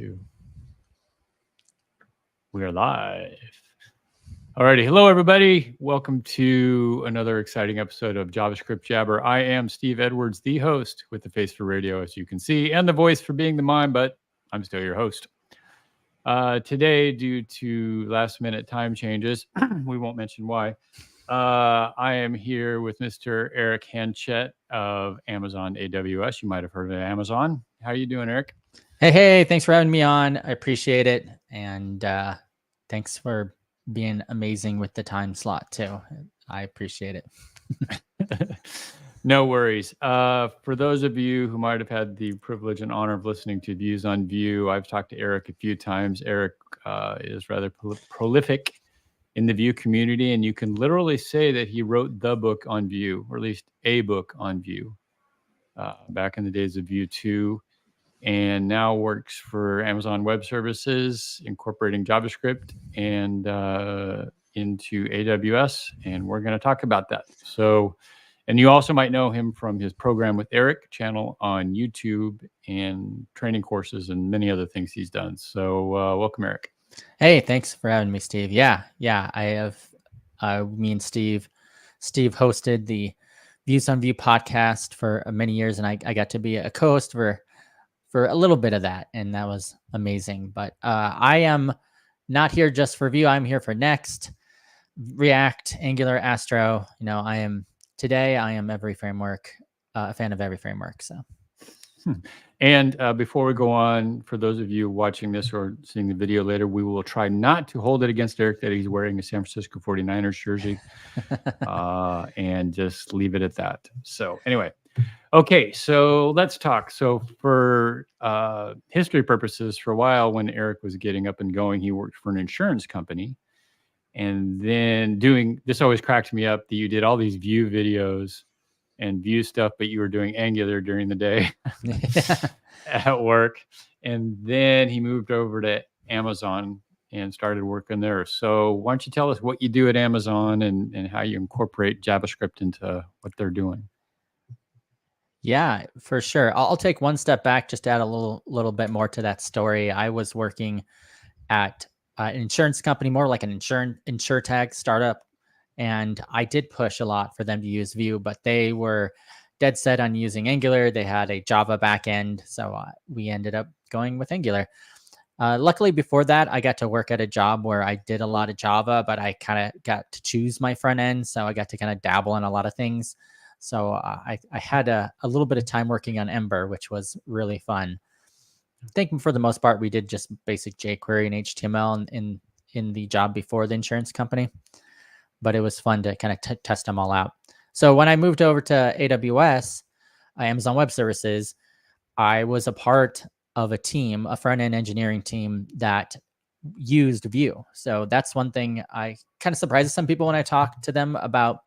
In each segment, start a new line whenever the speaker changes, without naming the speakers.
2. We are live. Alrighty, hello everybody. Welcome to another exciting episode of JavaScript Jabber. I am Steve Edwards, the host with the face for radio, as you can see, and the voice for being the mime, but I'm still your host. Today, due to last-minute time changes, we won't mention why, I am here with Mr. Erik Hanchett of Amazon AWS. You might have heard of Amazon. How are you doing, Erik?
Hey, thanks for having me on. I appreciate it. And thanks for being amazing with the time slot too. I appreciate it.
No worries. For those of you who might have had the privilege and honor of listening to Views on Vue, I've talked to Erik a few times. Erik is rather prolific in the Vue community, and you can literally say that he wrote the book on Vue, or at least a book on Vue, back in the days of Vue 2. And now works for Amazon Web Services, incorporating JavaScript and into AWS. And we're going to talk about that. So, and you also might know him from his Program with Erik channel on YouTube and training courses and many other things he's done. So welcome, Erik.
Hey, thanks for having me, Steve. Yeah, I have, me and Steve hosted the Views on Vue podcast for many years, and I got to be a co-host for a little bit of that, and that was amazing. But I am not here just for Vue. I'm here for Next, React, Angular, Astro. I am every framework, a fan of every framework. So.
And before we go on, for those of you watching this or seeing the video later, we will try not to hold it against Erik that he's wearing a San Francisco 49ers jersey and just leave it at that. So anyway, okay, so let's talk. So for history purposes, for a while when Erik was getting up and going, he worked for an insurance company. And then this always cracks me up that you did all these Vue videos and Vue stuff, but you were doing Angular during the day at work. And then he moved over to Amazon and started working there. So why don't you tell us what you do at Amazon and how you incorporate JavaScript into what they're doing?
Yeah, for sure. I'll take one step back, just to add a little bit more to that story. I was working at an insurance company, more like an insurtech startup. And I did push a lot for them to use Vue, but they were dead set on using Angular. They had a Java backend, so we ended up going with Angular. Luckily, before that, I got to work at a job where I did a lot of Java, but I kind of got to choose my front end, so I got to kind of dabble in a lot of things. So I had a little bit of time working on Ember, which was really fun. I think for the most part, we did just basic jQuery and HTML in the job before the insurance company. But it was fun to kind of test them all out. So when I moved over to AWS, Amazon Web Services, I was a part of a team, a front-end engineering team that used Vue. So that's one thing I kind of surprises some people when I talk to them about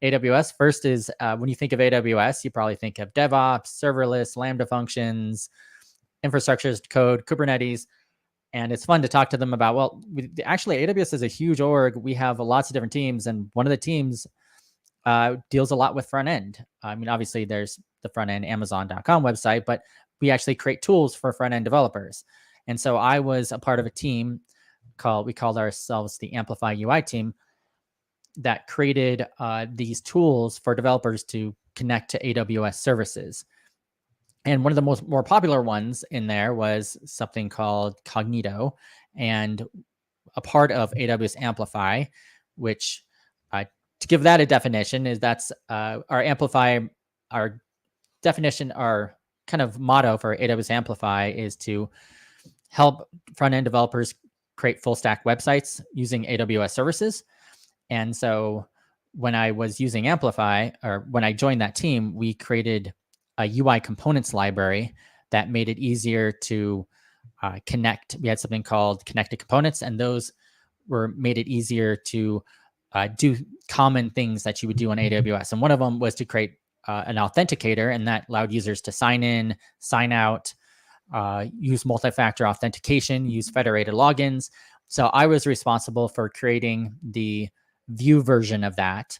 AWS. First is when you think of AWS, you probably think of DevOps, serverless, Lambda functions, infrastructure as code, Kubernetes. And it's fun to talk to them about, well, actually, AWS is a huge org. We have lots of different teams, and one of the teams deals a lot with front end. I mean, obviously, there's the front end Amazon.com website, but we actually create tools for front end developers. And so I was a part of a team we called ourselves the Amplify UI team that created these tools for developers to connect to AWS services. And one of the more popular ones in there was something called Cognito, and a part of AWS Amplify, which to give that a definition is that's our Amplify, our definition, our kind of motto for AWS Amplify is to help front-end developers create full-stack websites using AWS services. And so when I was using Amplify, or when I joined that team, we created a UI components library that made it easier to connect. We had something called connected components, and those made it easier to do common things that you would do on AWS. And one of them was to create an authenticator, and that allowed users to sign in, sign out, use multi-factor authentication, use federated logins. So I was responsible for creating the Vue version of that.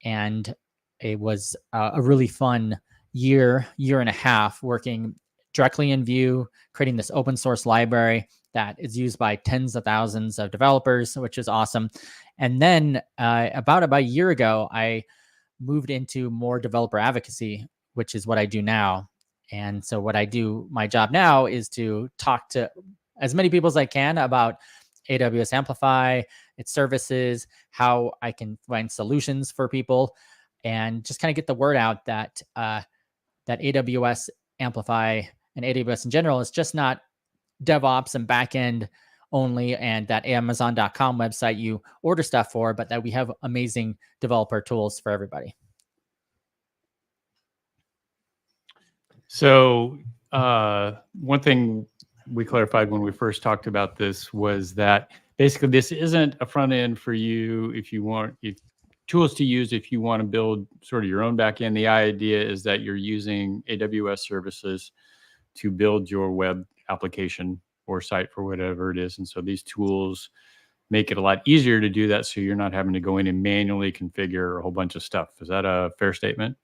And it was a really fun year and a half working directly in Vue, creating this open source library that is used by tens of thousands of developers, which is awesome. And then about a year ago, I moved into more developer advocacy, which is what I do now. And so what I do, my job now is to talk to as many people as I can about AWS Amplify, its services, how I can find solutions for people, and just kind of get the word out that that AWS Amplify and AWS in general is just not DevOps and backend only, and that Amazon.com website you order stuff for, but that we have amazing developer tools for everybody.
So one thing we clarified when we first talked about this was that basically this isn't a front end for you if you want tools to use if you want to build sort of your own back end. The idea is that you're using AWS services to build your web application or site for whatever it is. And so these tools make it a lot easier to do that, so you're not having to go in and manually configure a whole bunch of stuff. Is that a fair statement?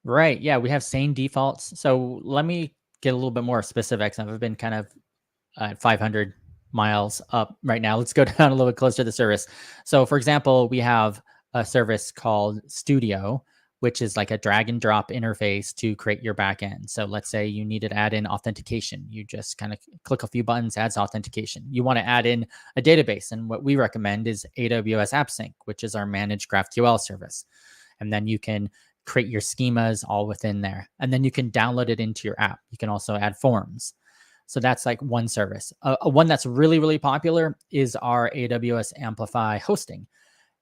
Right. Yeah, we have same defaults. So let me get a little bit more specifics. I've been kind of 500 miles up right now. Let's go down a little bit closer to the service. So for example, we have a service called Studio, which is like a drag and drop interface to create your backend. So let's say you need to add in authentication. You just kind of click a few buttons, adds authentication. You want to add in a database. And what we recommend is AWS AppSync, which is our managed GraphQL service. And then you can create your schemas all within there. And then you can download it into your app. You can also add forms. So that's like one service. One that's really, really popular is our AWS Amplify hosting.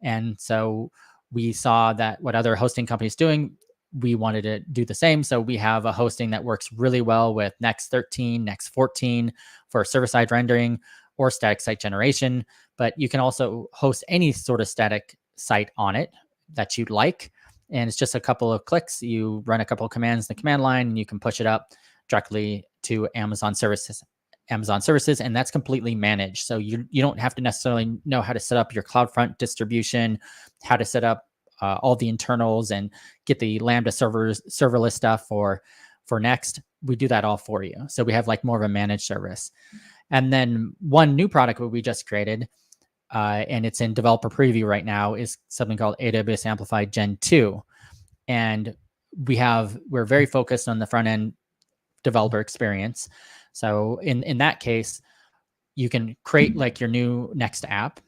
And so we saw that what other hosting companies doing, we wanted to do the same. So we have a hosting that works really well with Next 13, Next 14 for server-side rendering or static site generation. But you can also host any sort of static site on it that you'd like. And it's just a couple of clicks. You run a couple of commands in the command line, and you can push it up directly to Amazon services, and that's completely managed. So you don't have to necessarily know how to set up your CloudFront distribution, how to set up all the internals and get the Lambda serverless stuff for Next. We do that all for you. So we have like more of a managed service. And then one new product that we just created, and it's in developer preview right now, is something called AWS Amplify Gen 2. And we're very focused on the front end developer experience. So in that case, you can create like your new Next app,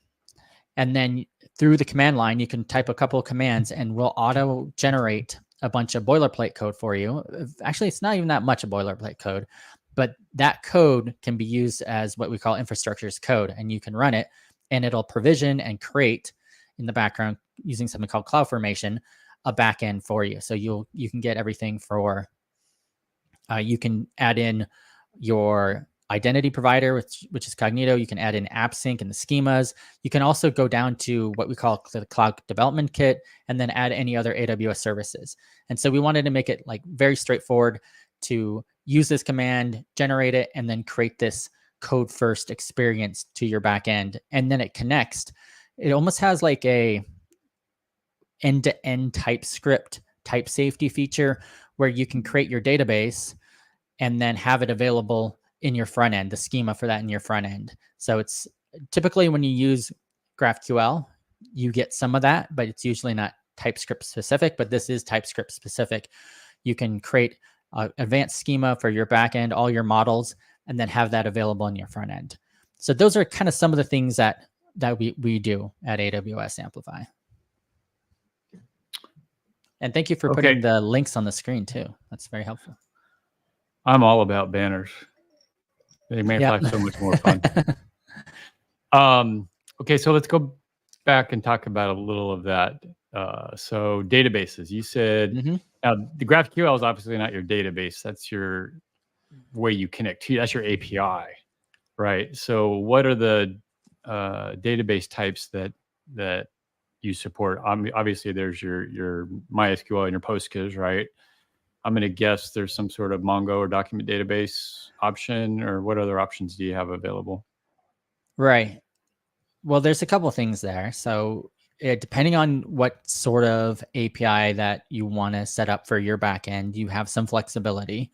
and then through the command line, you can type a couple of commands and we'll auto generate a bunch of boilerplate code for you. Actually, it's not even that much of boilerplate code, but that code can be used as what we call infrastructure as code, and you can run it and it'll provision and create in the background using something called CloudFormation, a backend for you. So you can get everything for, you can add in your identity provider, which is Cognito. You can add in AppSync and the schemas. You can also go down to what we call the Cloud Development Kit and then add any other AWS services. And so we wanted to make it like very straightforward to use this command, generate it, and then create this code first experience to your backend. And then it connects. It almost has like a end-to-end TypeScript type safety feature where you can create your database and then have it available in your front end, the schema for that in your front end. So it's typically when you use GraphQL, you get some of that, but it's usually not TypeScript specific, but this is TypeScript specific. You can create an advanced schema for your backend, all your models, and then have that available in your front end. So those are kind of some of the things that we do at AWS Amplify. And thank you for putting the links on the screen too. That's very helpful.
I'm all about banners. They make life so much more fun. Okay, so let's go back and talk about a little of that. So databases, you said, now the GraphQL is obviously not your database. That's your way you connect to, that's your API, right? So what are the database types that you support? Obviously there's your MySQL and your Postgres, right? I'm going to guess there's some sort of Mongo or document database option, or what other options do you have available?
Right. Well, there's a couple of things there. So depending on what sort of API that you want to set up for your backend, you have some flexibility.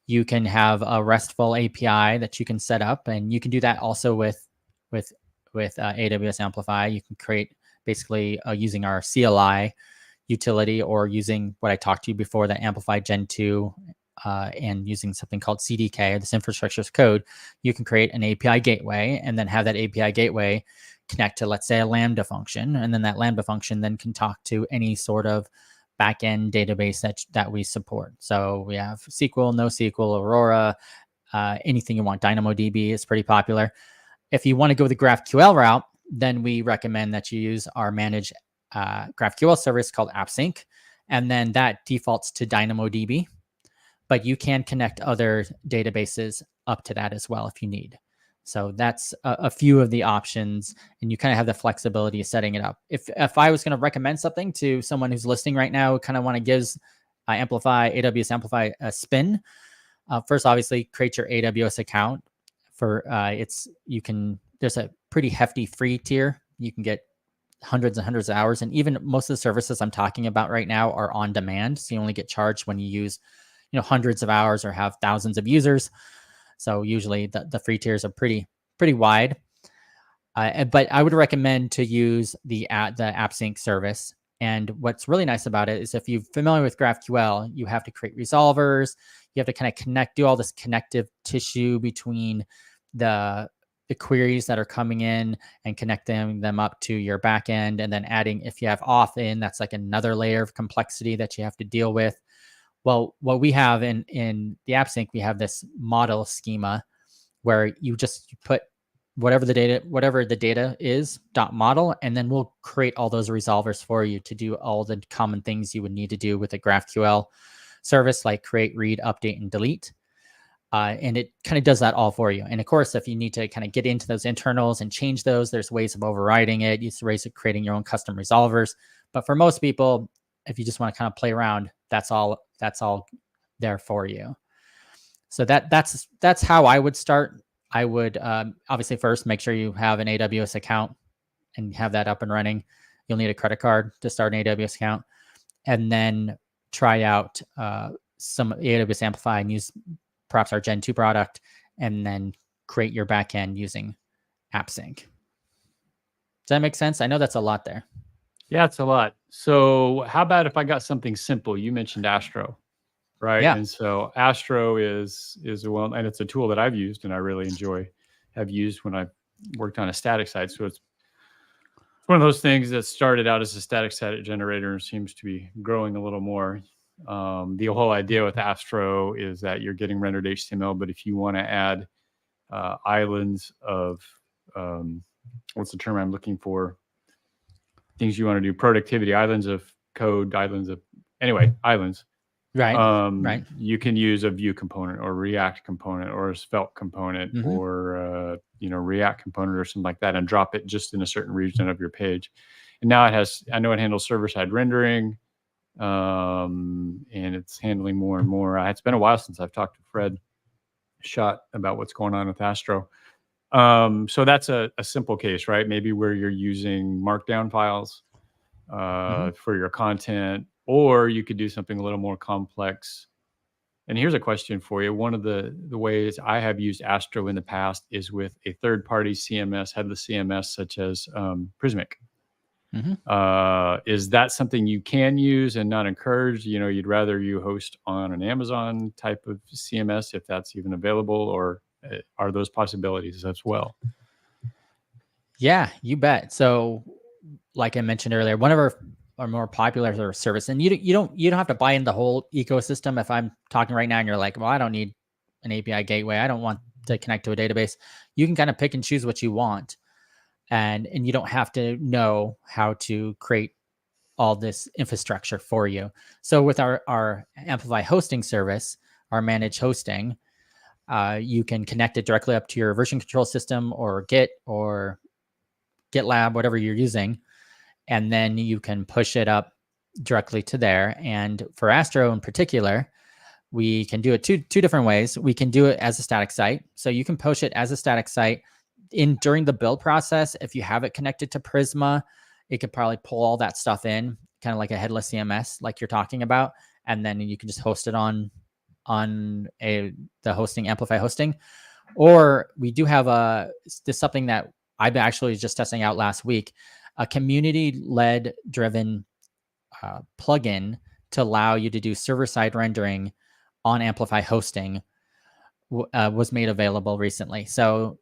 You can have a RESTful API that you can set up, and you can do that also with AWS Amplify. You can create basically using our CLI utility, or using what I talked to you before, the Amplify Gen 2, and using something called CDK, this infrastructure as code. You can create an API gateway and then have that API gateway connect to, let's say, a Lambda function. And then that Lambda function then can talk to any sort of backend database that we support. So we have SQL, NoSQL, Aurora, anything you want. DynamoDB is pretty popular. If you want to go the GraphQL route, then we recommend that you use our managed GraphQL service called AppSync, and then that defaults to DynamoDB. But you can connect other databases up to that as well if you need. So that's a few of the options, and you kind of have the flexibility of setting it up. If I was going to recommend something to someone who's listening right now, who kind of want to give AWS Amplify a spin, first, obviously, create your AWS account. There's a pretty hefty free tier. You can get hundreds and hundreds of hours, and even most of the services I'm talking about right now are on demand. So you only get charged when you use, hundreds of hours or have thousands of users. So usually the free tiers are pretty wide. But I would recommend to use the AppSync service. And what's really nice about it is, if you're familiar with GraphQL, you have to create resolvers. You have to kind of do all this connective tissue between the queries that are coming in and connecting them up to your backend. And then adding, if you have auth in, that's like another layer of complexity that you have to deal with. Well, what we have in the AppSync, we have this model schema where you just put whatever the data is .model, and then we'll create all those resolvers for you to do all the common things you would need to do with a GraphQL service, like create, read, update, and delete. And it kind of does that all for you. And of course, if you need to kind of get into those internals and change those, there's ways of overriding it. There's ways of creating your own custom resolvers. But for most people, if you just want to kind of play around, that's all there for you. So that's how I would start. I would obviously first make sure you have an AWS account and have that up and running. You'll need a credit card to start an AWS account, and then try out some AWS Amplify and use perhaps our Gen 2 product, and then create your backend using AppSync. Does that make sense? I know that's a lot there.
Yeah, it's a lot. So how about if I got something simple? You mentioned Astro, right?
Yeah.
And so Astro is and it's a tool that I've used and I really have used when I've worked on a static site. So it's one of those things that started out as a static site generator and seems to be growing a little more. The whole idea with Astro is that you're getting rendered HTML, but if you want to add islands of what's the term I'm looking for? Things you want to do, productivity, islands of code, islands.
Right. Right.
You can use a Vue component or React component or a Svelte component or React component or something like that, and drop it just in a certain region of your page. And now I know it handles server-side rendering, and it's handling more and more. It's been a while since I've talked to Fred Schott about what's going on with Astro. So that's a simple case, right? Maybe where you're using markdown files for your content, or you could do something a little more complex. And here's a question for you. One of the ways I have used Astro in the past is with a third-party CMS, headless CMS, such as Prismic. Is that something you can use and not encourage? You'd rather you host on an Amazon type of CMS, if that's even available, or are those possibilities as well?
Yeah, you bet. So, like I mentioned earlier, one of our more popular service, and you don't have to buy in the whole ecosystem. If I'm talking right now and you're like, well, I don't need an API gateway, I don't want to connect to a database, you can kind of pick and choose what you want, and you don't have to know how to create all this infrastructure for you. So with our Amplify hosting service, our managed hosting, you can connect it directly up to your version control system or Git or GitLab, whatever you're using, and then you can push it up directly to there. And for Astro in particular, we can do it two different ways. We can do it as a static site. So you can push it as a static site during the build process. If you have it connected to Prisma, it could probably pull all that stuff in, kind of like a headless CMS, like you're talking about, and then you can just host it on the hosting, Amplify hosting, or we do have this something that I've actually just testing out last week, a community-led driven plugin to allow you to do server-side rendering on Amplify hosting was made available recently. So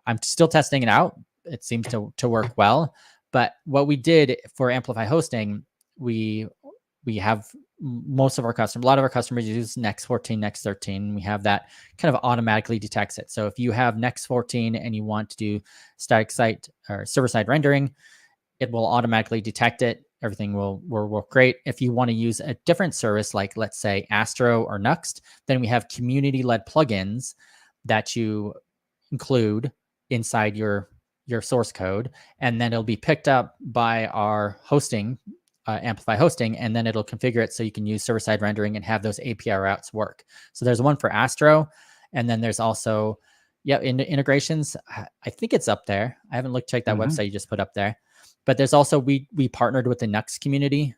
I'm still testing it out. It seems to work well. But what we did for Amplify hosting, we have most of our customers, a lot of our customers use Next 14, Next 13. We have that kind of automatically detects it. So if you have Next 14 and you want to do static site or server-side rendering, it will automatically detect it. Everything will work great. If you want to use a different service, like let's say Astro or Nuxt, then we have community-led plugins that you include inside your source code, and then it'll be picked up by our hosting, Amplify hosting, and then it'll configure it so you can use server-side rendering and have those API routes work. So there's one for Astro, and then there's also integrations. I think it's up there. I haven't checked that website you just put up there. But there's also, we partnered with the Nuxt community,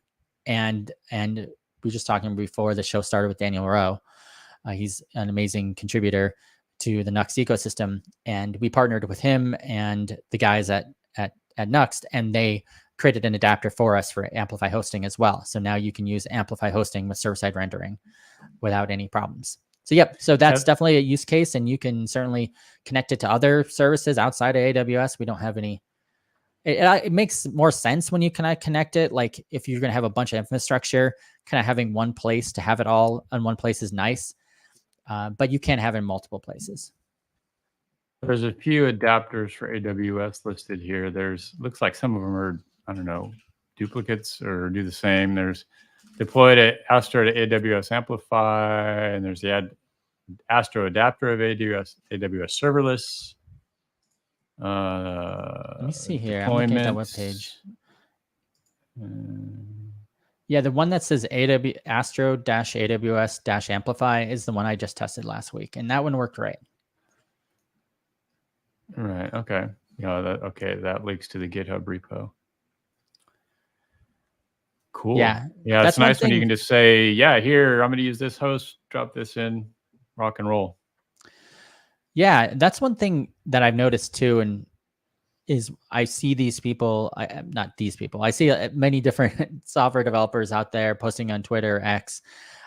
and we were just talking before the show started with Daniel Rowe. He's an amazing contributor to the Nuxt ecosystem, and we partnered with him and the guys at Nuxt, and they created an adapter for us for Amplify hosting as well. So now you can use Amplify hosting with server-side rendering without any problems. So so that's definitely a use case, and you can certainly connect it to other services outside of AWS. We don't have any. It makes more sense when you kind of connect it. Like if you're going to have a bunch of infrastructure, kind of having one place to have it all in one place is nice, but you can't have it in multiple places.
There's a few adapters for AWS listed here. Looks like some of them are, I don't know, duplicates or do the same. There's deployed at Astro to AWS Amplify, and there's the Astro adapter of AWS serverless.
Let me see here. I'm looking at that webpage. Yeah, the one that says Astro-AWS-Amplify is the one I just tested last week, and that one worked great.
Right. Okay. That links to the GitHub repo. Cool. Yeah. Yeah. It's nice when you can just say, yeah, here, I'm going to use this host, drop this in, rock and roll.
Yeah, that's one thing that I've noticed too, and is I see these people, not these people, I see many different software developers out there posting on Twitter, X,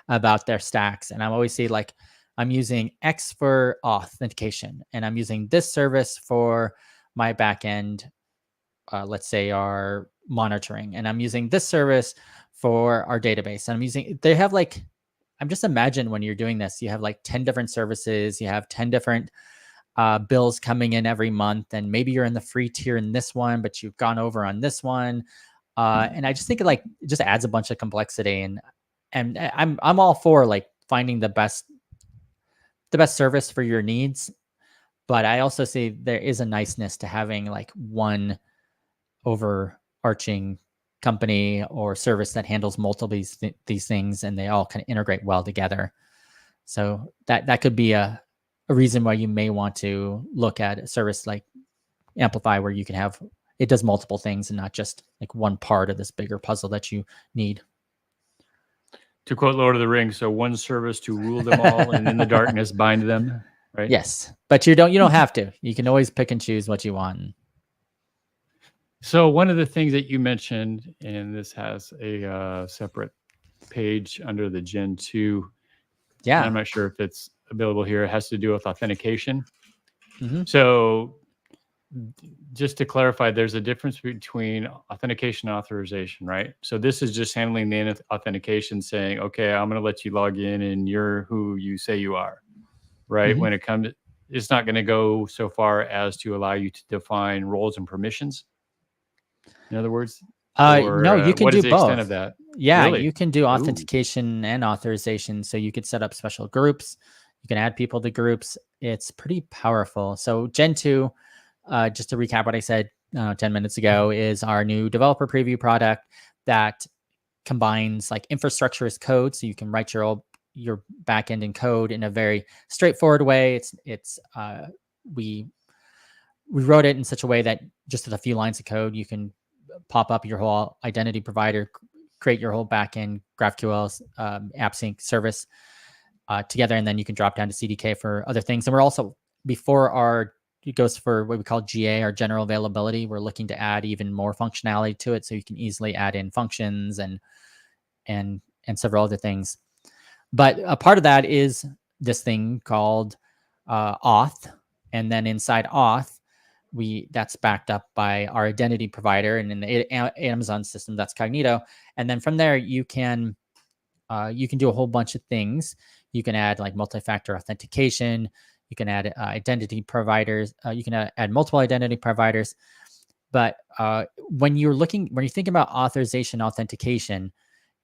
about their stacks. And I always see like, I'm using X for authentication, and I'm using this service for my backend, let's say our monitoring, and I'm using this service for our database. And they have like, I'm just imagine when you're doing this, you have like 10 different services, you have 10 different bills coming in every month, and maybe you're in the free tier in this one, but you've gone over on this one. And I just think it just adds a bunch of complexity, and I'm all for like finding the best service for your needs. But I also see there is a niceness to having like one overarching company or service that handles multiple these things, and they all kind of integrate well together. So that could be a reason why you may want to look at a service like Amplify, where you can have it does multiple things and not just like one part of this bigger puzzle that you need.
To quote Lord of the Rings, so one service to rule them all, and in the darkness bind them. Right?
Yes, but you don't have to. You can always pick and choose what you want.
So one of the things that you mentioned, and this has a separate page under the Gen 2.
Yeah.
I'm not sure if it's available here. It has to do with authentication.
Mm-hmm.
So just to clarify, there's a difference between authentication and authorization, right? So this is just handling the authentication, saying, okay, I'm going to let you log in and you're who you say you are, right?
Mm-hmm.
When it comes, it's not going to go so far as to allow you to define roles and permissions. In other words,
no, you can do both. What is the
extent of that?
Yeah, really? You can do authentication and authorization. So you could set up special groups. You can add people to groups. It's pretty powerful. So Gen 2, just to recap what I said 10 minutes ago, is our new developer preview product that combines like infrastructure as code. So you can write your backend in code in a very straightforward way. We wrote it in such a way that just with a few lines of code, you can pop up your whole identity provider, create your whole backend GraphQL AppSync service. together, and then you can drop down to CDK for other things. And we're also, before it goes for what we call GA, our general availability, we're looking to add even more functionality to it, so you can easily add in functions and several other things. But a part of that is this thing called auth, and then inside auth, that's backed up by our identity provider, and in the Amazon system, that's Cognito. And then from there, you can do a whole bunch of things. You can add like multi-factor authentication. You can add identity providers. You can add multiple identity providers. But when you think about authorization authentication,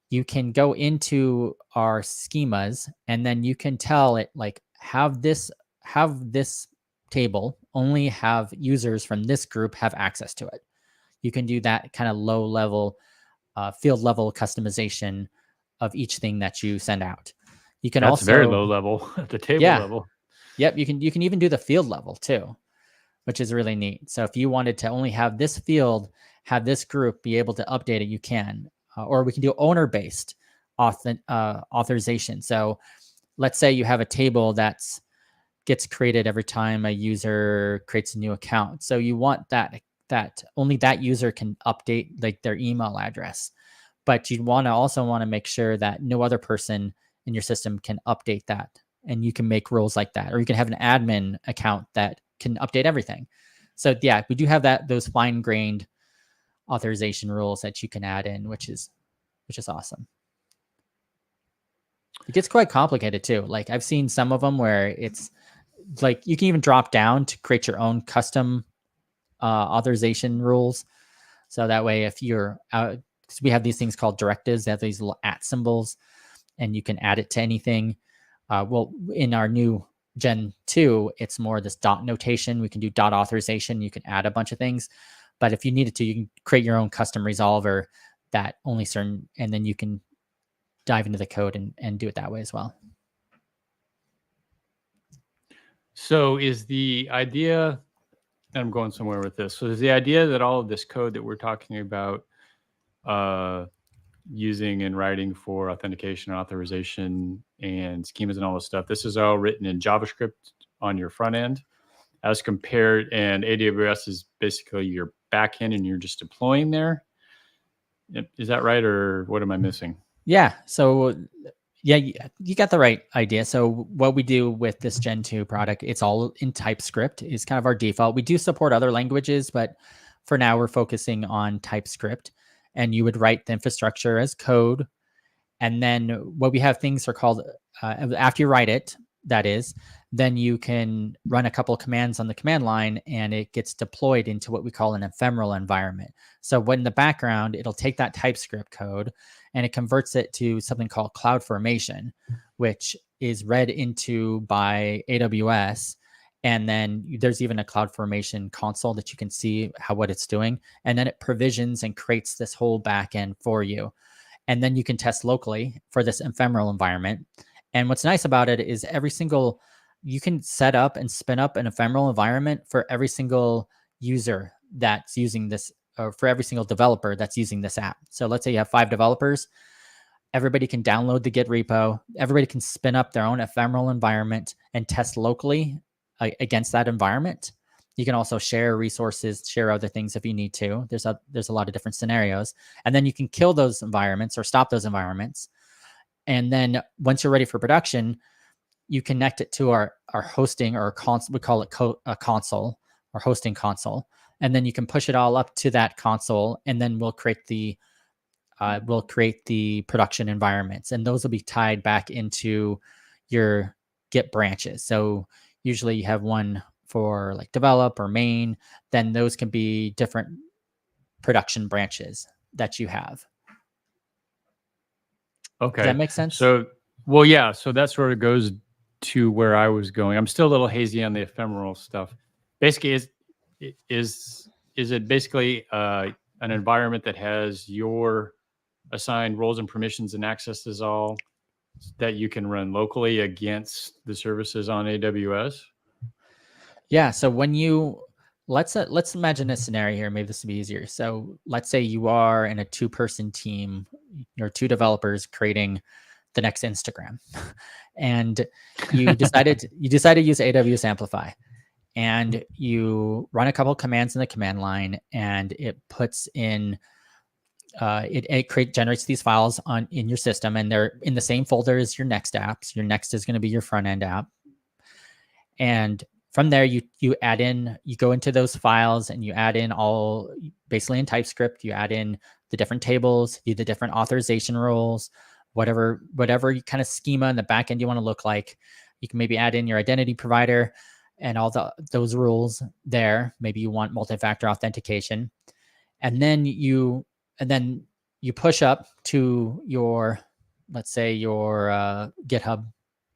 you can go into our schemas, and then you can tell it like have this table only have users from this group have access to it. You can do that kind of low level, field level customization of each thing that you send out. You can
That's
also
very low level at the table level.
Yep, you can even do the field level too, which is really neat. So if you wanted to only have this field, have this group be able to update it, you can. Or we can do owner-based authorization. So let's say you have a table that gets created every time a user creates a new account. So you want that only that user can update like their email address. But you also want to make sure that no other person in your system can update that. And you can make rules like that. Or you can have an admin account that can update everything. So yeah, we do have those fine-grained authorization rules that you can add in, which is awesome. It gets quite complicated too. Like I've seen some of them where it's like you can even drop down to create your own custom authorization rules. So that way, if you're out, we have these things called directives. They have these little @ symbols, and you can add it to anything. Well, in our new Gen 2, it's more this dot notation. We can do dot authorization. You can add a bunch of things. But if you needed to, you can create your own custom resolver that only certain, and then you can dive into the code and do it that way as well.
So is the idea, and I'm going somewhere with this, so is the idea that all of this code that we're talking about using and writing for authentication, authorization, and schemas and all this stuff, this is all written in JavaScript on your front end as compared, and AWS is basically your back end and you're just deploying there? Is that right, or what am I missing?
Yeah. So yeah, you got the right idea. So what we do with this Gen 2 product, it's all in TypeScript. Is kind of our default. We do support other languages, but for now we're focusing on TypeScript. And you would write the infrastructure as code. And then what we have things are called, after you write it, that is, then you can run a couple of commands on the command line, and it gets deployed into what we call an ephemeral environment. So when in the background, it'll take that TypeScript code and it converts it to something called CloudFormation, which is read into by AWS. And then there's even a CloudFormation console that you can see what it's doing. And then it provisions and creates this whole backend for you. And then you can test locally for this ephemeral environment. And what's nice about it is you can set up and spin up an ephemeral environment for every single user that's using this, or for every single developer that's using this app. So let's say you have 5 developers. Everybody can download the Git repo. Everybody can spin up their own ephemeral environment and test locally against that environment. You can also share resources, share other things if you need to. There's a lot of different scenarios. And then you can kill those environments or stop those environments. And then once you're ready for production, you connect it to our hosting, or we call it a console, or hosting console. And then you can push it all up to that console, and then we'll create the production environments, and those will be tied back into your Git branches. So usually you have one for like develop or main, then those can be different production branches that you have.
Okay.
Does that make sense?
So, well, yeah. So that sort of goes to where I was going. I'm still a little hazy on the ephemeral stuff. Basically, is it basically an environment that has your assigned roles and permissions and accesses all that you can run locally against the services on AWS?
Yeah. So when let's imagine a scenario here. Maybe this will be easier. So let's say you are in a 2-person team, or 2 developers creating the next Instagram. And you decided to use AWS Amplify, and you run a couple commands in the command line, and it puts in generates these files in your system, and they're in the same folder as your next apps. Your next is going to be your front end app. And from there, you go into those files and you add in all, basically in TypeScript, you add in the different tables, the different authorization rules, whatever kind of schema in the back end you want to look like. You can maybe add in your identity provider and all those rules there. Maybe you want multi-factor authentication. And then you push up to your, let's say, your GitHub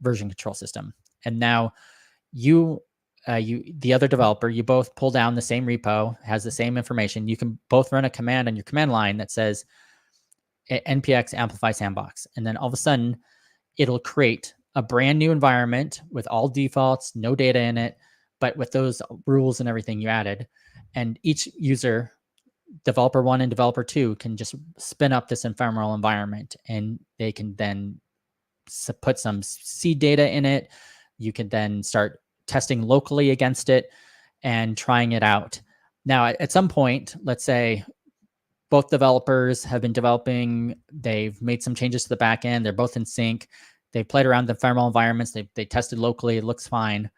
version control system. And now the other developer, you both pull down the same repo, has the same information. You can both run a command on your command line that says npx amplify sandbox. And then all of a sudden, it'll create a brand new environment with all defaults, no data in it, but with those rules and everything you added. And each user, developer 1 and developer 2, can just spin up this ephemeral environment, and they can then put some seed data in it. You can then start testing locally against it and trying it out. Now, at some point, let's say both developers have been developing, they've made some changes to the back end, they're both in sync, they played around the ephemeral environments, they tested locally, it looks fine.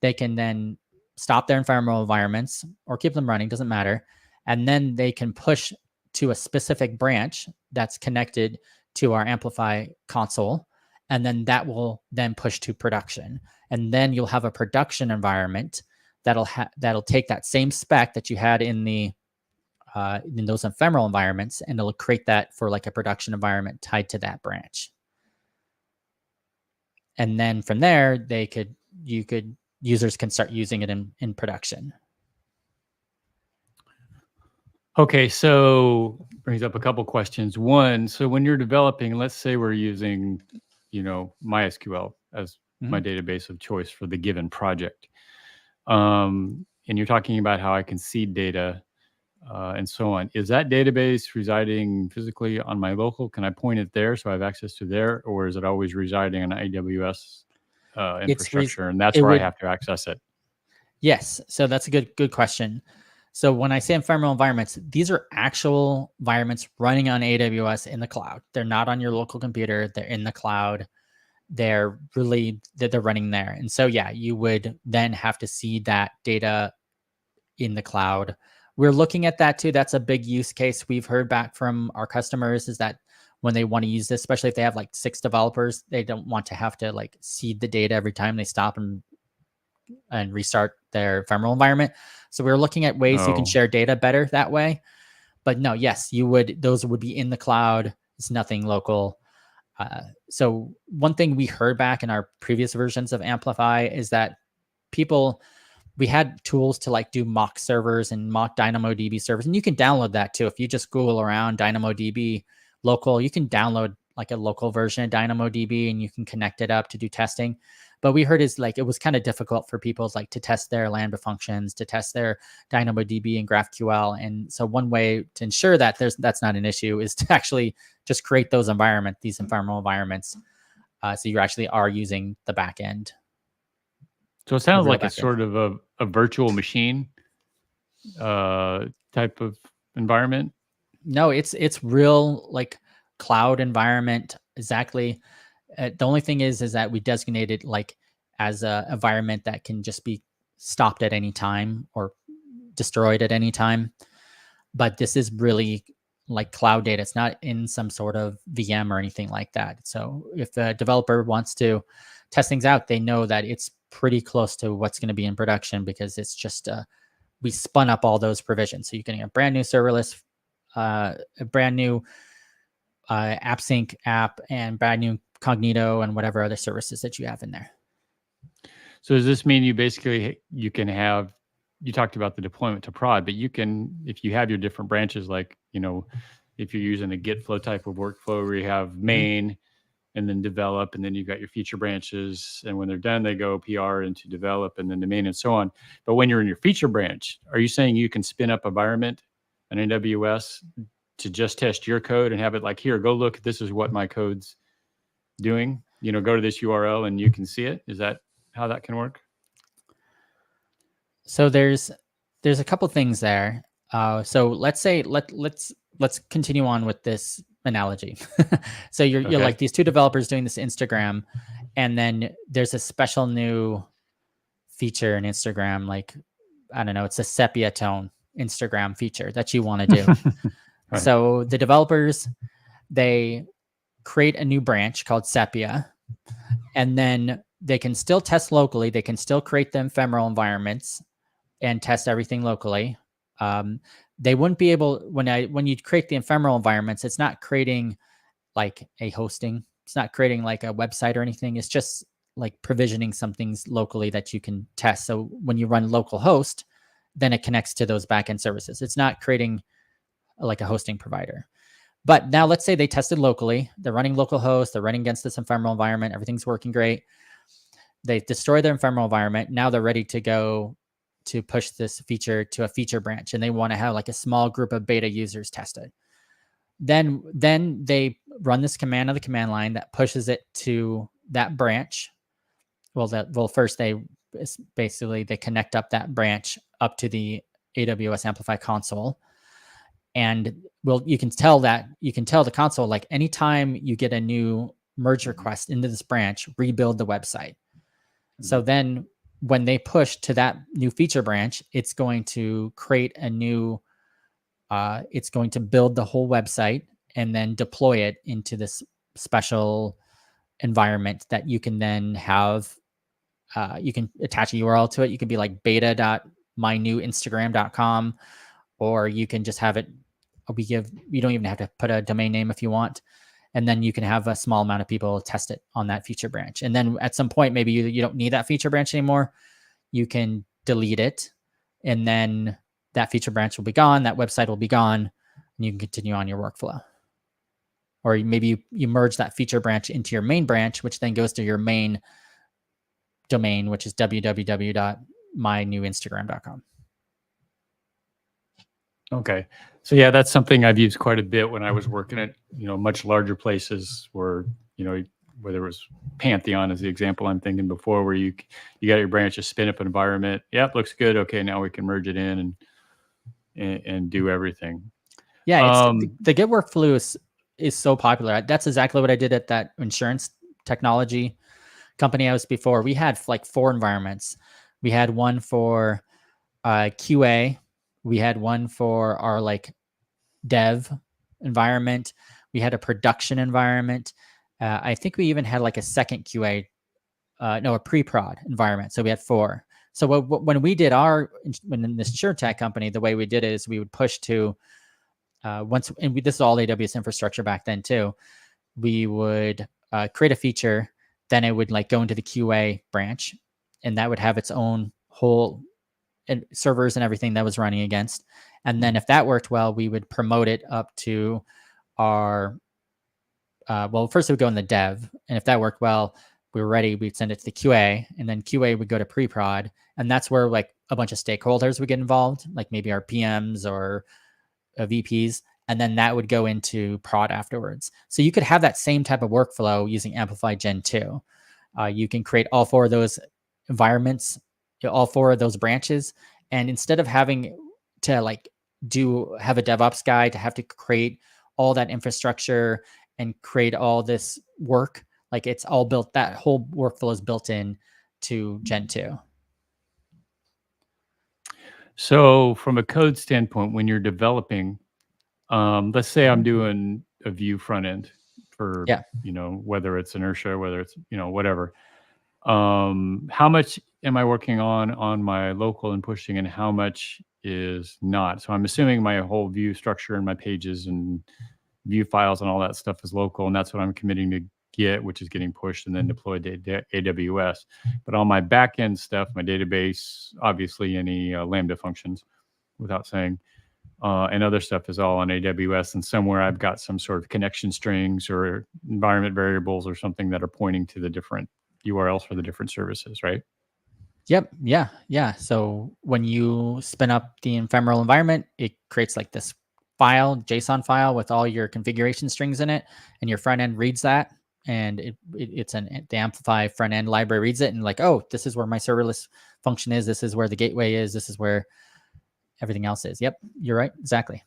They can then stop their ephemeral environments or keep them running, doesn't matter. And then they can push to a specific branch that's connected to our Amplify console. And then that will then push to production. And then you'll have a production environment that'll take that same spec that you had in those ephemeral environments, and it'll create that for like a production environment tied to that branch. And then from there, users can start using it in production.
Okay, so brings up a couple questions. One, so when you're developing, let's say we're using, MySQL as my database of choice for the given project. And you're talking about how I can seed data and so on. Is that database residing physically on my local? Can I point it there so I have access to there? Or is it always residing on AWS infrastructure? And that's where I have to access it?
Yes. So that's a good question. So when I say ephemeral environments, these are actual environments running on AWS in the cloud. They're not on your local computer. They're in the cloud. They're running there. And so, yeah, you would then have to seed that data in the cloud. We're looking at that too. That's a big use case we've heard back from our customers, is that when they want to use this, especially if they have like 6 developers, they don't want to have to like seed the data every time they stop and restart their ephemeral environment. So we're looking at ways you can share data better that way. But no, yes, those would be in the cloud. It's nothing local. So one thing we heard back in our previous versions of Amplify is that we had tools to like do mock servers and mock DynamoDB servers. And you can download that too. If you just Google around DynamoDB local, you can download like a local version of DynamoDB and you can connect it up to do testing. But we heard is like it was kind of difficult for people like to test their Lambda functions, to test their DynamoDB and GraphQL. And so one way to ensure that that's not an issue is to actually just create these ephemeral environments. So you actually are using the back end.
So it sounds like it's sort of a virtual machine type of environment.
No, it's real like cloud environment. Exactly. The only thing is that we designated like as a environment that can just be stopped at any time or destroyed at any time. But this is really like cloud data. It's not in some sort of VM or anything like that. So if the developer wants to test things out, they know that it's pretty close to what's going to be in production, because it's just we spun up all those provisions. So you're getting a brand new serverless, a brand new AppSync app, and brand new Cognito and whatever other services that you have in there.
So does this mean you can have, you talked about the deployment to prod, but you can, if you have your different branches, like, if you're using a Git flow type of workflow where you have main and then develop, and then you've got your feature branches, and when they're done, they go PR into develop and then the main and so on. But when you're in your feature branch, are you saying you can spin up environment in AWS to just test your code and have it like, here, go look, this is what my code's doing? Go to this URL and you can see it. Is that how that can work?
So there's a couple things there. So let's say let's continue on with this analogy. So you're
Okay.
like these two developers doing this Instagram, and then there's a special new feature in Instagram, like I don't know, it's a sepia tone Instagram feature that you want to do.
Right.
So the developers, they create a new branch called sepia, and then they can still test locally. They can still create the ephemeral environments and test everything locally. They wouldn't be able when you create the ephemeral environments, it's not creating like a hosting. It's not creating like a website or anything. It's just like provisioning some things locally that you can test. So when you run localhost, then it connects to those backend services. It's not creating like a hosting provider. But now let's say they tested locally. They're running localhost. They're running against this ephemeral environment. Everything's working great. They destroy their ephemeral environment. Now they're ready to go to push this feature to a feature branch, and they want to have like a small group of beta users test it. Then they run this command on the command line that pushes it to that branch. First they basically they connect up that branch up to the AWS Amplify console, and you can tell the console, like anytime you get a new merge request into this branch, rebuild the website. So then when they push to that new feature branch, it's going to create a new, it's going to build the whole website and then deploy it into this special environment that you can then have. You can attach a URL to it. You can be like beta.mynewinstagram.com, or you can just have it. You don't even have to put a domain name if you want. And then you can have a small amount of people test it on that feature branch. And then at some point, maybe you don't need that feature branch anymore. You can delete it, and then that feature branch will be gone. That website will be gone, and you can continue on your workflow. Or maybe you merge that feature branch into your main branch, which then goes to your main domain, which is www.mynewinstagram.com.
Okay. So yeah, that's something I've used quite a bit when I was working at, much larger places where, whether it was Pantheon is the example I'm thinking before, where you got your branch, just spin up an environment. Yep, looks good. Okay, now we can merge it in and do everything.
Yeah, the Git workflow is so popular. That's exactly what I did at that insurance technology company I was before. We had like 4 environments. We had one for QA. We had one for our like dev environment. We had a production environment. I think we even had like a second QA, a pre-prod environment. So we had 4. So when we did when in this SureTech company, the way we did it is we would push to this is all AWS infrastructure back then too. We would create a feature, then it would like go into the QA branch, and that would have its own whole servers and everything that was running against. And then if that worked well, we would promote it up to our, first it would go in the dev. And if that worked well, we were ready, we'd send it to the QA, and then QA would go to pre-prod. And that's where like a bunch of stakeholders would get involved, like maybe our PMs or VPs. And then that would go into prod afterwards. So you could have that same type of workflow using Amplify Gen 2. You can create all 4 of those environments, all 4 of those branches. And instead of having to have a DevOps guy to have to create all that infrastructure and create all this work, like it's all built, that whole workflow is built in to Gen 2.
So from a code standpoint, when you're developing, let's say I'm doing a Vue front end for, whether it's inertia, whether it's, whatever. How much am I working on my local and pushing, and how much is not? So I'm assuming my whole view structure and my pages and view files and all that stuff is local, and that's what I'm committing to Git, which is getting pushed and then deployed to AWS. But on my backend stuff, my database, obviously any Lambda functions, without saying, and other stuff is all on AWS. And somewhere I've got some sort of connection strings or environment variables or something that are pointing to the different URLs for the different services, right?
Yep. Yeah. So when you spin up the ephemeral environment, it creates like this JSON file with all your configuration strings in it, and your front end reads that and it's the Amplify front end library reads it and like, oh, this is where my serverless function is. This is where the gateway is. This is where everything else is. Yep, you're right. Exactly.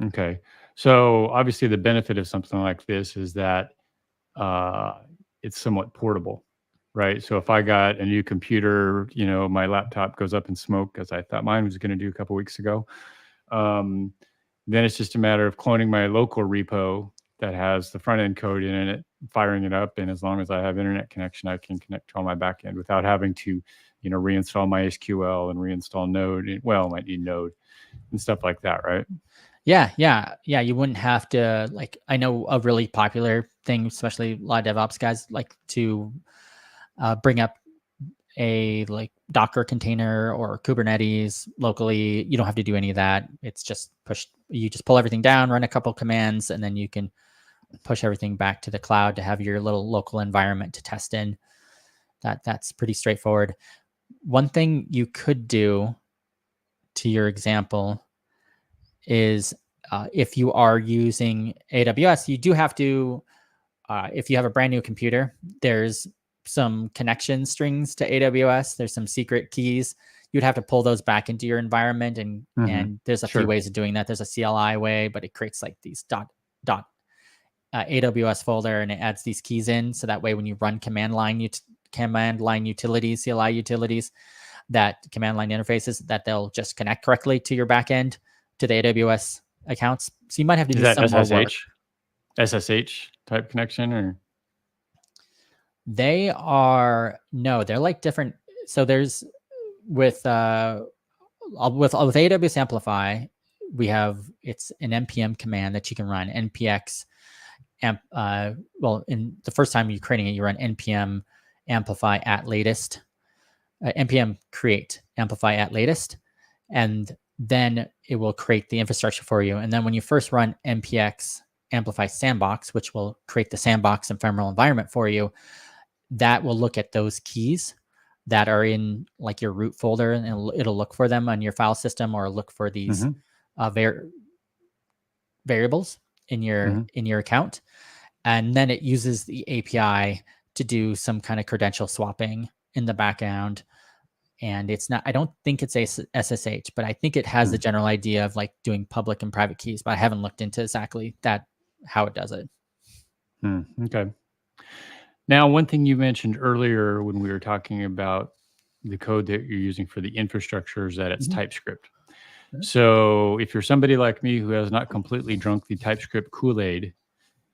Okay. So obviously the benefit of something like this is that it's somewhat portable, right? So if I got a new computer, my laptop goes up in smoke, as I thought mine was going to do a couple weeks ago. Then it's just a matter of cloning my local repo that has the front end code in it, firing it up. And as long as I have internet connection, I can connect to all my backend without having to, reinstall my SQL and reinstall Node. Well, I might need Node and stuff like that, right?
Yeah. You wouldn't have to, like, I know a really popular thing, especially a lot of DevOps guys like to bring up a like Docker container or Kubernetes locally. You don't have to do any of that. It's just you just pull everything down, run a couple commands, and then you can push everything back to the cloud to have your little local environment to test in. That's pretty straightforward. One thing you could do, to your example, is if you are using AWS, you do have to, if you have a brand new computer, there's some connection strings to AWS. There's some secret keys. You'd have to pull those back into your environment, and there's a few ways of doing that. There's a CLI way, but it creates like these AWS folder, and it adds these keys in, so that way when you run command line utilities, CLI utilities, that command line interfaces, that they'll just connect correctly to your backend, to the AWS accounts. So you might have to do some more work.
SSH type connection, or
they're like different. So there's with AWS Amplify, it's an npm command that you can run, npx in the first time you're creating it, you run npm amplify at latest, npm create amplify at latest, and then it will create the infrastructure for you. And then when you first run npx amplify sandbox, which will create the sandbox ephemeral environment for you, that will look at those keys that are in like your root folder, and it'll look for them on your file system, or look for these variables in your account. And then it uses the API to do some kind of credential swapping in the background. And I don't think it's SSH, but I think it has the general idea of like doing public and private keys, but I haven't looked into exactly how it does it.
Okay. Now, one thing you mentioned earlier when we were talking about the code that you're using for the infrastructure is that it's TypeScript. So if you're somebody like me who has not completely drunk the TypeScript Kool-Aid,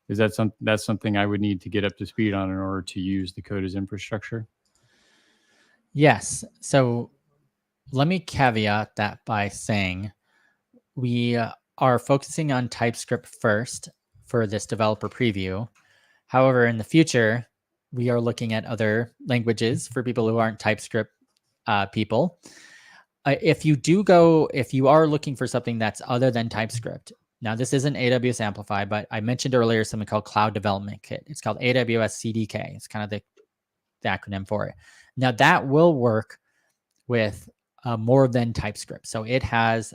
is that's something I would need to get up to speed on in order to use the code as infrastructure?
Yes. So let me caveat that by saying we are focusing on TypeScript first for this developer preview. However, in the future, we are looking at other languages for people who aren't TypeScript people. If you are looking for something that's other than TypeScript, now this isn't AWS Amplify, but I mentioned earlier something called Cloud Development Kit. It's called AWS CDK. It's kind of the acronym for it. Now that will work with more than TypeScript. So it has,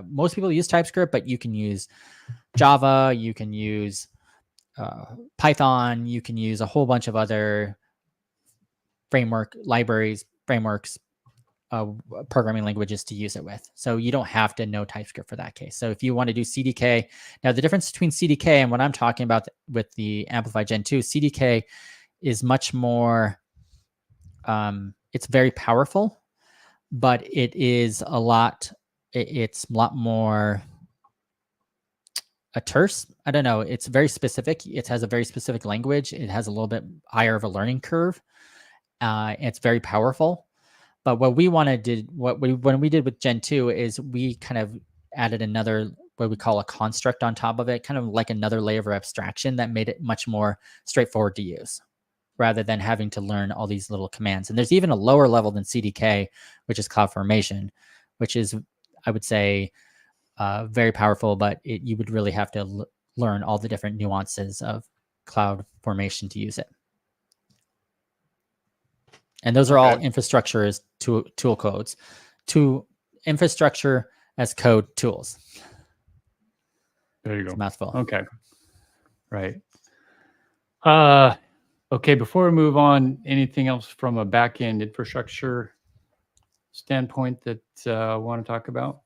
most people use TypeScript, but you can use Java, you can use Python, you can use a whole bunch of other frameworks, programming languages to use it with. So you don't have to know TypeScript for that case. So if you want to do CDK, now the difference between CDK and what I'm talking about with the Amplify Gen 2, CDK is much more, it's very powerful, but it's a lot more terse. I don't know. It's very specific. It has a very specific language. It has a little bit higher of a learning curve. It's very powerful. But what we did with Gen 2 is we kind of added another, what we call a construct on top of it, kind of like another layer of abstraction that made it much more straightforward to use, rather than having to learn all these little commands. And there's even a lower level than CDK, which is CloudFormation, which is, I would say, very powerful, but you would really have to learn all the different nuances of CloudFormation to use it. And those are all infrastructure as tool codes, to infrastructure as code tools.
There you go.
It's a mouthful.
Okay. Right. Okay, before we move on, anything else from a back-end infrastructure standpoint that I want to talk about?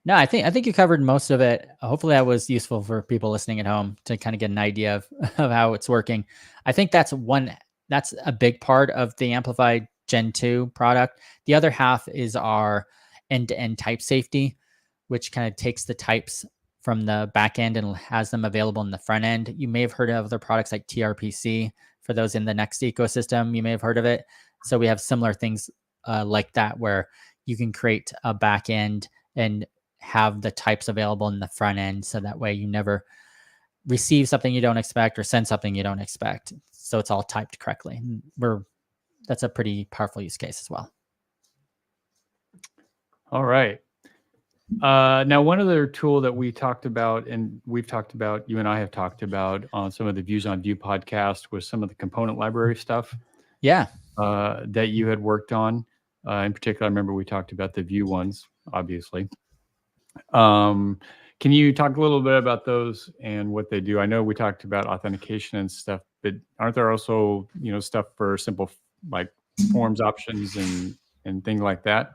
No, I think you covered most of it. Hopefully that was useful for people listening at home to kind of get an idea of, of how it's working. I think that's a big part of the Amplified Gen 2 product. The other half is our end-to-end type safety, which kind of takes the types from the back end and has them available in the front end. You may have heard of other products like TRPC. For those in the Next ecosystem, you may have heard of it. So we have similar things like that where you can create a back end and have the types available in the front end. So that way you never receive something you don't expect or send something you don't expect. So it's all typed correctly. That's a pretty powerful use case as well.
All right. Now, one other tool that we talked about, and we've talked about, you and I have talked about on some of the Views on Vue podcast, was some of the component library stuff.
Yeah.
That you had worked on. In particular, I remember we talked about the Vue ones, obviously. Can you talk a little bit about those and what they do? I know we talked about authentication and stuff, but aren't there also, stuff for simple like forms options and things like that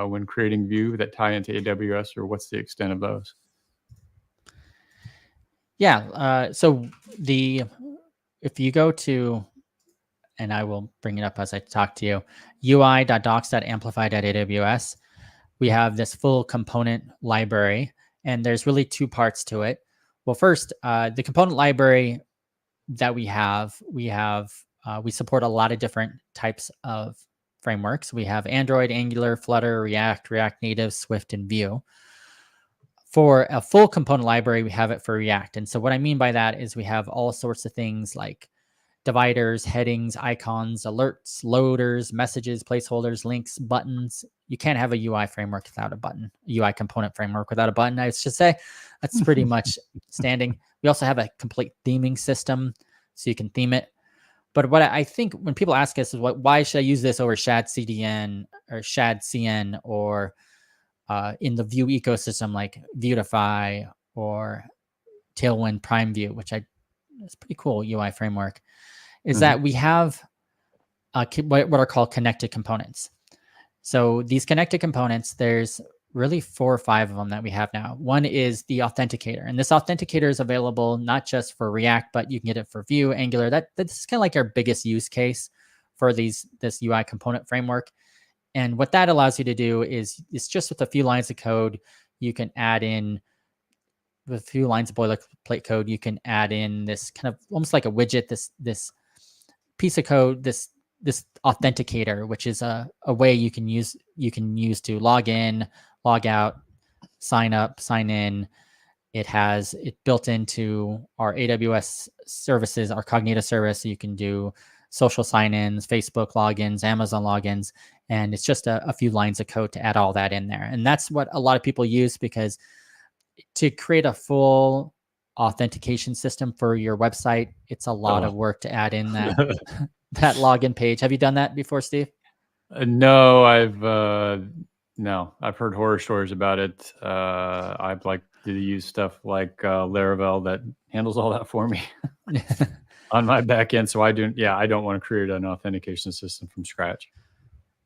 when creating Vue that tie into AWS, or what's the extent of those?
Yeah. So if you go to, and I will bring it up as I talk to you, ui.docs.amplify.aws, we have this full component library, and there's really two parts to it. Well, first, the component library that we support a lot of different types of frameworks. We have Android, Angular, Flutter, React, React Native, Swift, and Vue. For a full component library, we have it for React. And so what I mean by that is we have all sorts of things like dividers, headings, icons, alerts, loaders, messages, placeholders, links, buttons. You can't have a UI framework without a button, a UI component framework without a button, I should say. That's pretty much standing. We also have a complete theming system, so you can theme it. But what I think when people ask us is, why should I use this over Shad CDN or Shad CN or in the Vue ecosystem like Vuetify or Tailwind Prime View, which it's pretty cool UI framework, is that we have what are called connected components. So these connected components, there's really 4 or 5 of them that we have now. One is the authenticator, and this authenticator is available not just for React, but you can get it for Vue, Angular. That's kind of like our biggest use case for this UI component framework. And what that allows you to do is it's just with a few lines of code, you can add in with a few lines of boilerplate code, you can add in this kind of almost like a widget, this piece of code, this authenticator, which is a way you can use to log in, log out, sign up, sign in. It has it built into our AWS services, our Cognito service, so you can do social sign-ins, Facebook logins, Amazon logins, and it's just a few lines of code to add all that in there. And that's what a lot of people use, because to create a full authentication system for your website, it's a lot of work to add in that that login page. Have you done that before, Steve?
No, I've heard horror stories about it. I'd like to use stuff like Laravel that handles all that for me on my back end. So I don't want to create an authentication system from scratch.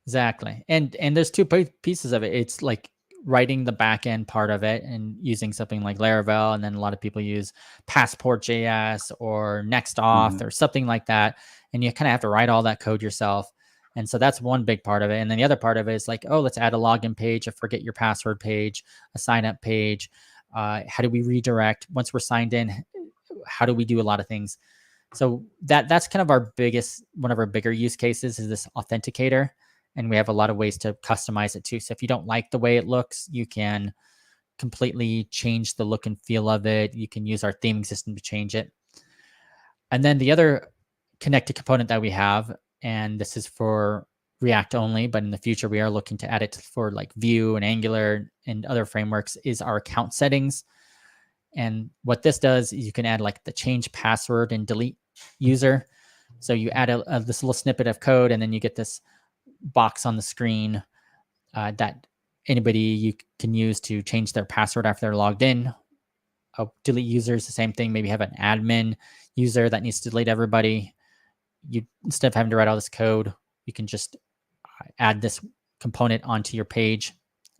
Exactly. And there's 2 pieces of it. It's like writing the back end part of it and using something like Laravel, and then a lot of people use Passport.js or NextAuth or something like that, and you kind of have to write all that code yourself. And so that's one big part of it. And then the other part of it is like, oh, let's add a login page, a forget your password page, a sign up page. How do we redirect once we're signed in? How do we do a lot of things? So that's kind of one of our bigger use cases is this authenticator. And we have a lot of ways to customize it too. So if you don't like the way it looks, you can completely change the look and feel of it. You can use our theming system to change it. And then the other connected component that we have, and this is for React only, but in the future we are looking to add it for like Vue and Angular and other frameworks, is our account settings. And what this does is you can add like the change password and delete user. So you add this little snippet of code, and then you get this box on the screen that anybody you can use to change their password after they're logged in. delete users, the same thing. Maybe have an admin user that needs to delete everybody. You, instead of having to write all this code, you can just add this component onto your page.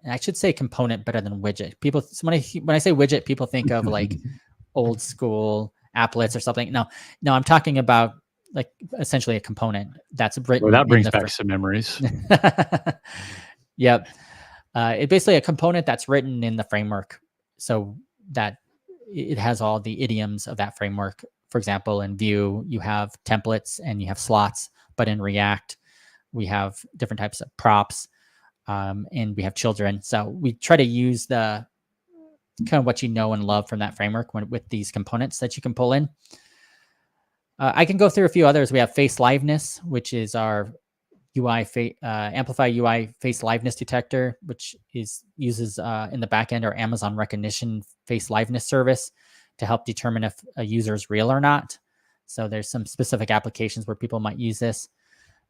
And I should say component better than widget. People, when I say widget, people think of like old school applets or something. No, I'm talking about like essentially a component that's written.
Well, that brings back some memories.
Yep. It's basically a component that's written in the framework, so that it has all the idioms of that framework. For example, in Vue, you have templates and you have slots, but in React, we have different types of props, and we have children. So we try to use the kind of what you know and love from that framework with these components that you can pull in. I can go through a few others. We have face liveness, which is our Amplify UI face liveness detector, which uses in the backend our Amazon recognition face liveness service to help determine if a user is real or not. So there's some specific applications where people might use this.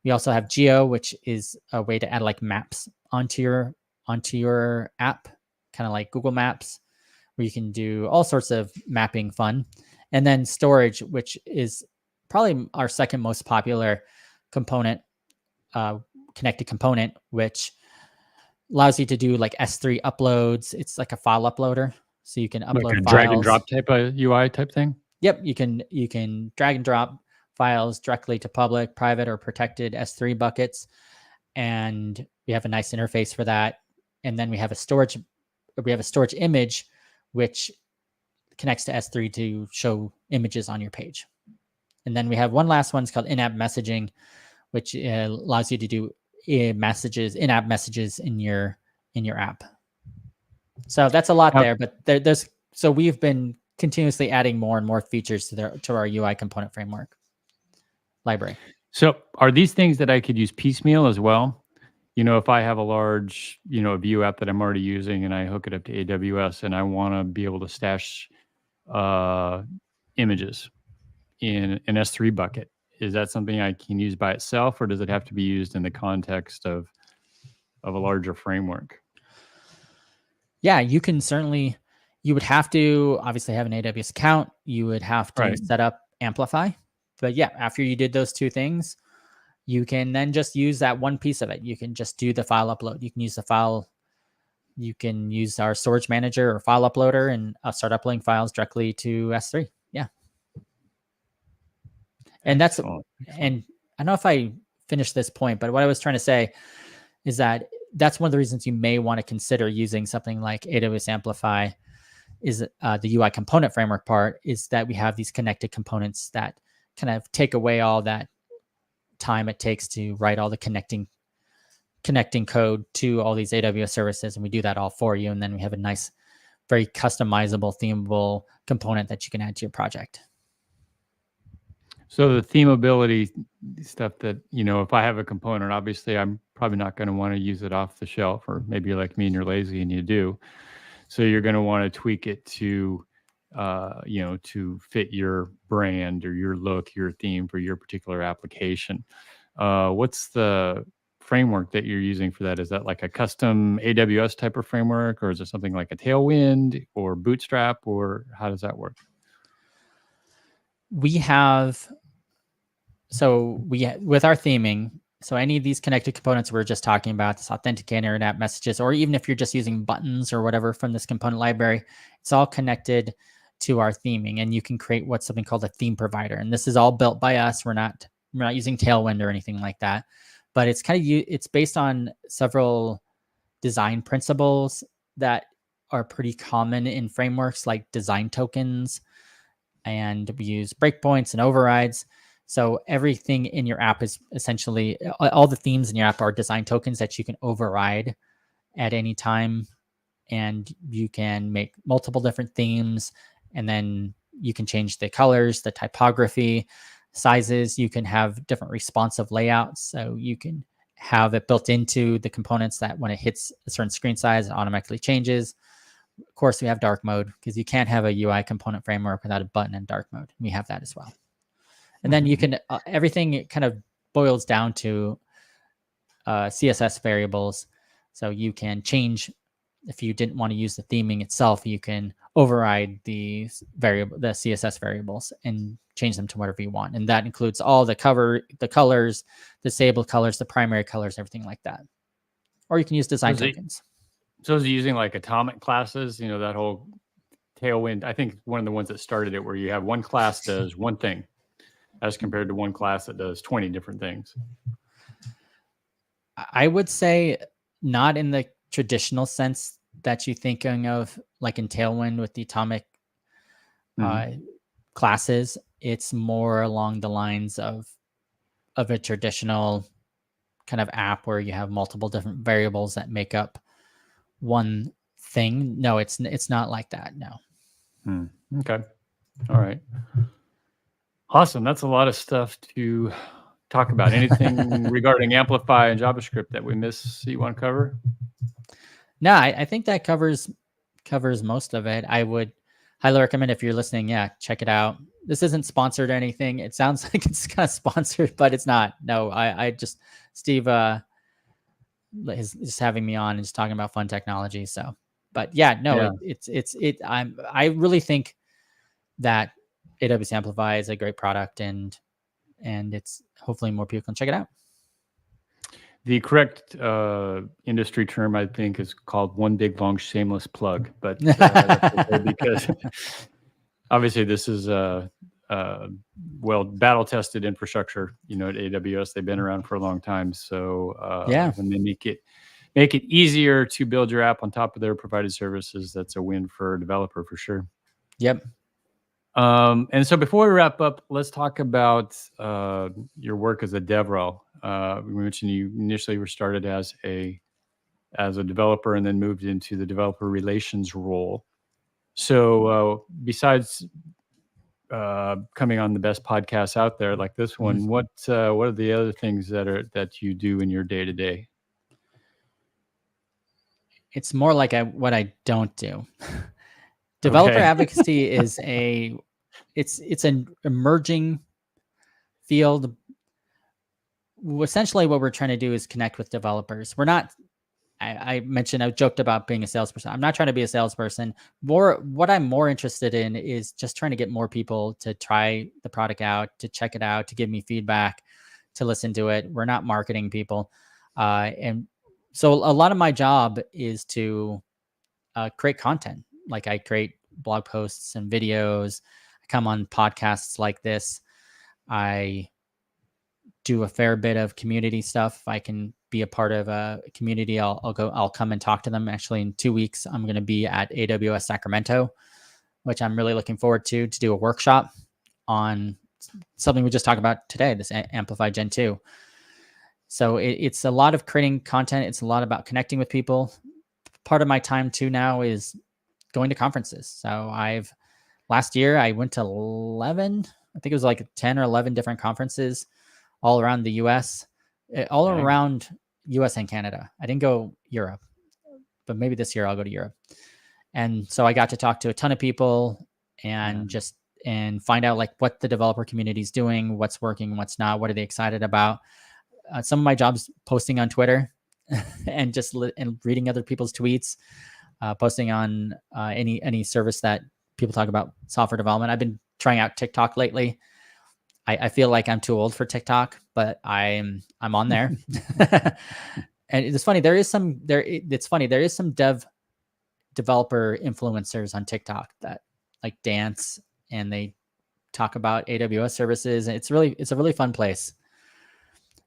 We also have Geo, which is a way to add like maps onto your app, kind of like Google Maps, where you can do all sorts of mapping fun. And then storage, which is probably our second most popular component, connected component, which allows you to do like S3 uploads. It's like a file uploader, so you can upload
like a
files.
drag and drop type of UI type thing.
Yep, you can drag and drop files directly to public, private, or protected S3 buckets, and we have a nice interface for that. And then we have a storage image, which connects to S3 to show images on your page. And then we have one last one. It's called in-app messaging, which allows you to do in-app messages in your app. So that's a lot there, but so we've been continuously adding more and more features to our UI component framework library.
So are these things that I could use piecemeal as well? If I have a large, Vue app that I'm already using and I hook it up to AWS and I want to be able to stash images in an S3 bucket, is that something I can use by itself, or does it have to be used in the context of a larger framework?
Yeah, you can certainly. You would have to obviously have an AWS account. You would have to set up Amplify. But yeah, after you did those two things, you can then just use that one piece of it. You can just do the file upload. You can use the file. You can use our storage manager or file uploader and start uploading files directly to S3. Yeah. And and I don't know if I finished this point, but what I was trying to say is that that's one of the reasons you may want to consider using something like AWS Amplify is the UI component framework part, is that we have these connected components that kind of take away all that time it takes to write all the connecting code to all these AWS services. And we do that all for you. And then we have a nice, very customizable, themable component that you can add to your project.
So the themability stuff that, if I have a component, obviously I'm probably not going to want to use it off the shelf, or maybe you're like me and you're lazy and you do. So you're going to want to tweak it to, to fit your brand or your look, your theme for your particular application. What's the framework that you're using for that? Is that like a custom AWS type of framework, or is it something like a Tailwind or Bootstrap, or how does that work?
With our theming, so any of these connected components we're just talking about, this authenticator and app messages, or even if you're just using buttons or whatever from this component library, it's all connected to our theming, and you can create what's something called a theme provider. And this is all built by us. We're not using Tailwind or anything like that, but it's based on several design principles that are pretty common in frameworks like design tokens, and we use breakpoints and overrides. So everything in your app is essentially, all the themes in your app are design tokens that you can override at any time. And you can make multiple different themes, and then you can change the colors, the typography, sizes. You can have different responsive layouts. So you can have it built into the components that when it hits a certain screen size, it automatically changes. Of course, we have dark mode, because you can't have a UI component framework without a button in dark mode. We have that as well. And then you can, everything kind of boils down to CSS variables. So you can change if you didn't want to use the theming itself, you can override the CSS variables and change them to whatever you want. And that includes all the colors, disable colors, the primary colors, everything like that. Or you can use design tokens.
So is he using like atomic classes, that whole Tailwind? I think one of the ones that started it, where you have one class does one thing as compared to one class that does 20 different things.
I would say not in the traditional sense that you're thinking of, like in Tailwind with the atomic classes. It's more along the lines of a traditional kind of app where you have multiple different variables that make up one thing. No, it's not like that. No.
Okay. All right. Awesome. That's a lot of stuff to talk about. Anything regarding Amplify and JavaScript that we miss you want to cover?
No, I think that covers most of it. I would highly recommend, if you're listening, check it out. This isn't sponsored or anything. It sounds like it's kind of sponsored, but it's not. No, I just, Steve is just having me on and just talking about fun technology. So, but I really think that AWS Amplify is a great product, and it's hopefully more people can check it out.
The correct industry term, I think, is called one big long shameless plug, but that's okay, because obviously this is battle tested infrastructure. At AWS, they've been around for a long time. So when they make it easier to build your app on top of their provided services, that's a win for a developer for sure.
Yep.
And so before we wrap up, let's talk about your work as a DevRel. We mentioned you initially were started as a developer and then moved into the developer relations role. So besides coming on the best podcasts out there like this one, what are the other things that you do in your day-to-day?
It's more like what I don't do. Developer advocacy is it's an emerging field. Essentially, what we're trying to do is connect with developers. We're not, I mentioned, I joked about being a salesperson. I'm not trying to be a salesperson. What I'm more interested in is just trying to get more people to try the product out, to check it out, to give me feedback, to listen to it. We're not marketing people. And so a lot of my job is to create content. Like, I create blog posts and videos. I come on podcasts like this. I do a fair bit of community stuff. I can be a part of a community. I'll come and talk to them. Actually, in 2 weeks, I'm going to be at AWS Sacramento, which I'm really looking forward to do a workshop on something we just talked about today, this Amplify Gen 2. So it's a lot of creating content. It's a lot about connecting with people. Part of my time too now is going to conferences. So last year I went to 11, I think it was like 10 or 11 different conferences all around the US, around US and Canada. I didn't go Europe, but maybe this year I'll go to Europe. And so I got to talk to a ton of people and and find out like what the developer community is doing, what's working, what's not, what are they excited about. Some of my jobs posting on Twitter and just and reading other people's tweets, posting on any service that people talk about software development. I've been trying out TikTok lately. I feel like I'm too old for TikTok, but I'm on there. And it's funny. There is some developer influencers on TikTok that like dance and they talk about AWS services. And it's a really fun place.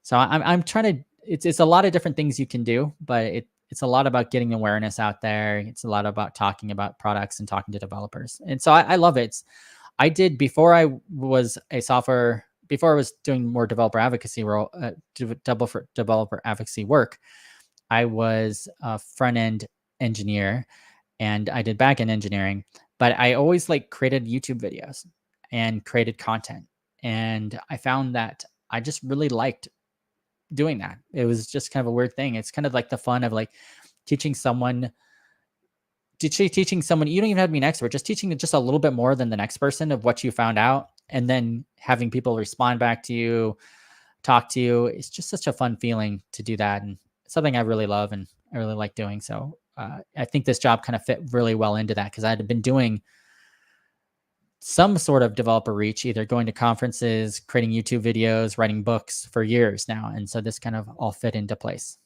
So I'm trying to, it's a lot of different things you can do, but it's a lot about getting awareness out there. It's a lot about talking about products and talking to developers. And so I love it. I did, before I was doing more developer advocacy developer advocacy work, I was a front-end engineer and I did back-end engineering, but I always like created YouTube videos and created content. And I found that I just really liked doing that. It was just kind of a weird thing. It's kind of like the fun of like teaching someone, you don't even have to be an expert, just teaching just a little bit more than the next person of what you found out, and then having people respond back to you, talk to you. It's just such a fun feeling to do that, and something I really love and I really like doing. So I think this job kind of fit really well into that because I had been doing some sort of developer reach, either going to conferences, creating YouTube videos, writing books for years now. And so this kind of all fit into place.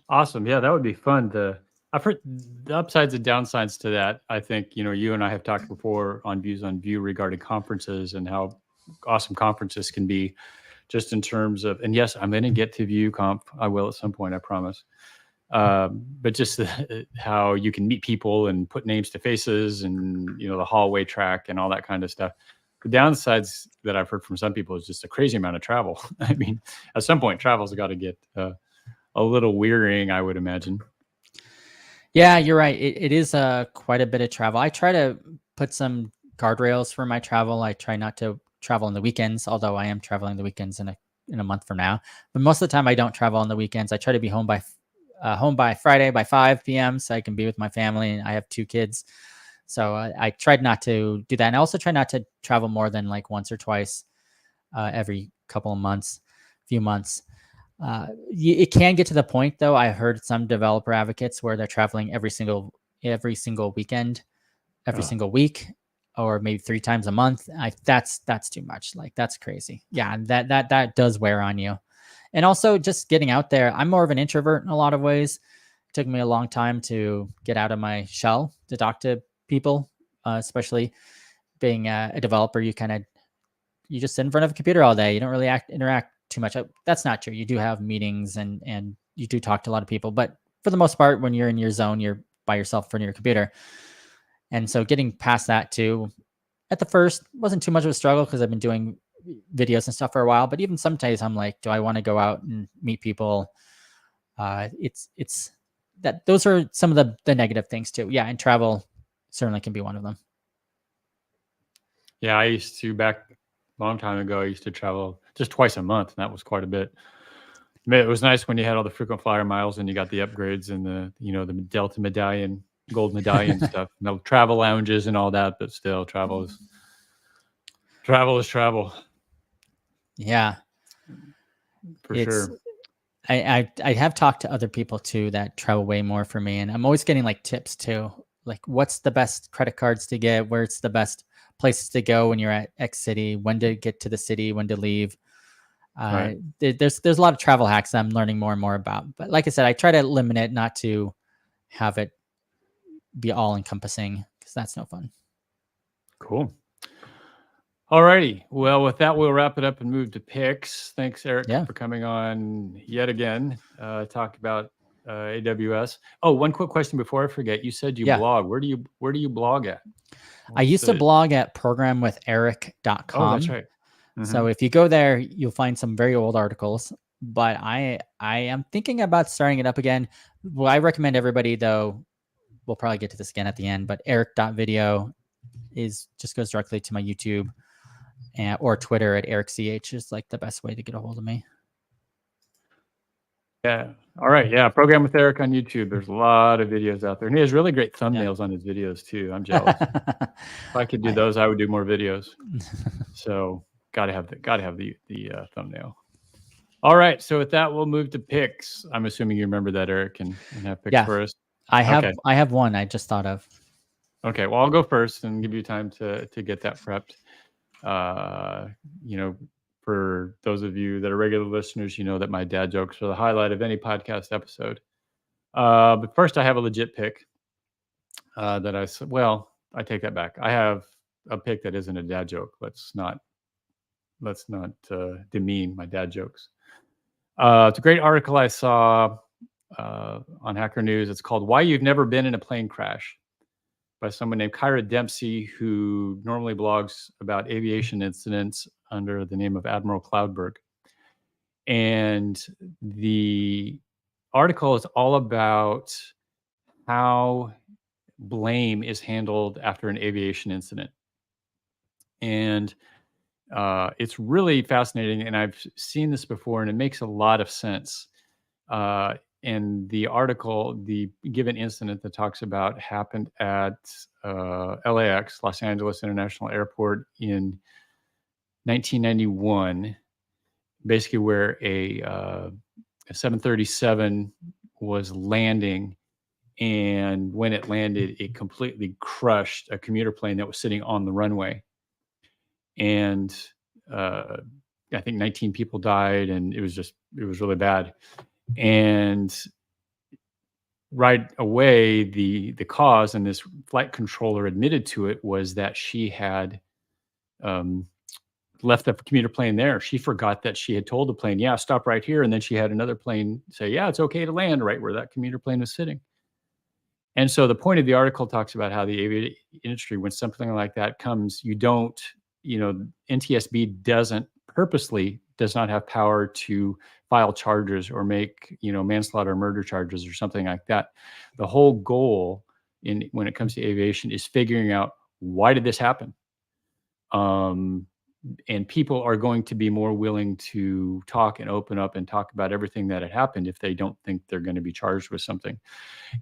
Awesome. Yeah, that would be fun. I've heard the upsides and downsides to that. I think, you and I have talked before on Views on View regarding conferences and how awesome conferences can be, just in terms of, and yes, I'm going to get to ViewConf. I will at some point, I promise. But just how you can meet people and put names to faces, and the hallway track and all that kind of stuff. The downsides that I've heard from some people is just a crazy amount of travel. I mean, at some point, travel's got to get a little wearying, I would imagine.
Yeah, you're right. It is quite a bit of travel. I try to put some guardrails for my travel. I try not to travel on the weekends, although I am traveling the weekends in a month from now. But most of the time, I don't travel on the weekends. I try to be home by Friday by 5 p.m. so I can be with my family. And I have 2 kids, so I tried not to do that. And I also try not to travel more than like once or twice every couple of months, few months. It can get to the point, though. I heard some developer advocates where they're traveling every single weekend, every single week, or maybe 3 times a month. That's too much. Like, that's crazy. Yeah, that does wear on you. And also just getting out there. I'm more of an introvert in a lot of ways. It took me a long time to get out of my shell to talk to people, especially being a developer. You just sit in front of a computer all day. You don't really interact too much. That's not true. You do have meetings and you do talk to a lot of people, but for the most part, when you're in your zone, you're by yourself in front of your computer. And so getting past that too, at the first wasn't too much of a struggle because I've been doing videos and stuff for a while, but even some days I'm like, do I want to go out and meet people? It's that those are some of the negative things too. Yeah. And travel certainly can be one of them.
Yeah, I used to, back a long time ago, I used to travel just twice a month, and that was quite a bit. It was nice when you had all the frequent flyer miles and you got the upgrades and the Delta medallion, gold medallion stuff, travel lounges and all that. But still, travel is travel.
Yeah,
for sure.
I have talked to other people too that travel way more for me, and I'm always getting like tips too, like what's the best credit cards to get, where's the best places to go when you're at X city, when to get to the city, when to leave.
Right.
There's a lot of travel hacks I'm learning more and more about. But like I said, I try to limit it, not to have it be all encompassing, because that's no fun.
Cool. All righty. Well, with that, we'll wrap it up and move to picks. Thanks, Erik, for coming on yet again. Talk about AWS. Oh, one quick question before I forget. You said you blog. Where do you blog at?
I used to blog at programwitheric.com.
Oh, that's right.
So if you go there, you'll find some very old articles. But I am thinking about starting it up again. Well, I recommend everybody, though, we'll probably get to this again at the end, but eric.video just goes directly to my YouTube, or Twitter at EricCH is like the best way to get a hold of me.
Yeah. All right. Yeah. Program with Erik on YouTube. There's a lot of videos out there, and he has really great thumbnails on his videos too. I'm jealous. If I could do those, I would do more videos. So gotta have the thumbnail. All right. So with that, we'll move to picks. I'm assuming you remember that, Erik, and have picks for us.
I have one I just thought of.
Okay. Well, I'll go first and give you time to get that prepped. For those of you that are regular listeners, you know that my dad jokes are the highlight of any podcast episode. But first, I have a legit pick I take that back. I have a pick that isn't a dad joke. Let's not demean my dad jokes. It's a great article I saw on Hacker News. It's called "Why You've Never Been in a Plane Crash" by someone named Kyra Dempsey, who normally blogs about aviation incidents under the name of Admiral Cloudberg. And the article is all about how blame is handled after an aviation incident. And it's really fascinating. And I've seen this before, and it makes a lot of sense. And the article, the given incident that talks about happened at LAX, Los Angeles International Airport, in 1991, basically where a 737 was landing, and when it landed, it completely crushed a commuter plane that was sitting on the runway. And I think 19 people died, and it was really bad. And right away, the cause, and this flight controller admitted to it, was that she had left the commuter plane there. She forgot that she had told the plane, "Yeah, stop right here," and then she had another plane say, "Yeah, it's okay to land right where that commuter plane was sitting." And so the point of the article talks about how the aviation industry, when something like that comes, you don't, NTSB does not have power to file charges or make, manslaughter or murder charges or something like that. The whole goal when it comes to aviation is figuring out, why did this happen? And people are going to be more willing to talk and open up and talk about everything that had happened if they don't think they're going to be charged with something.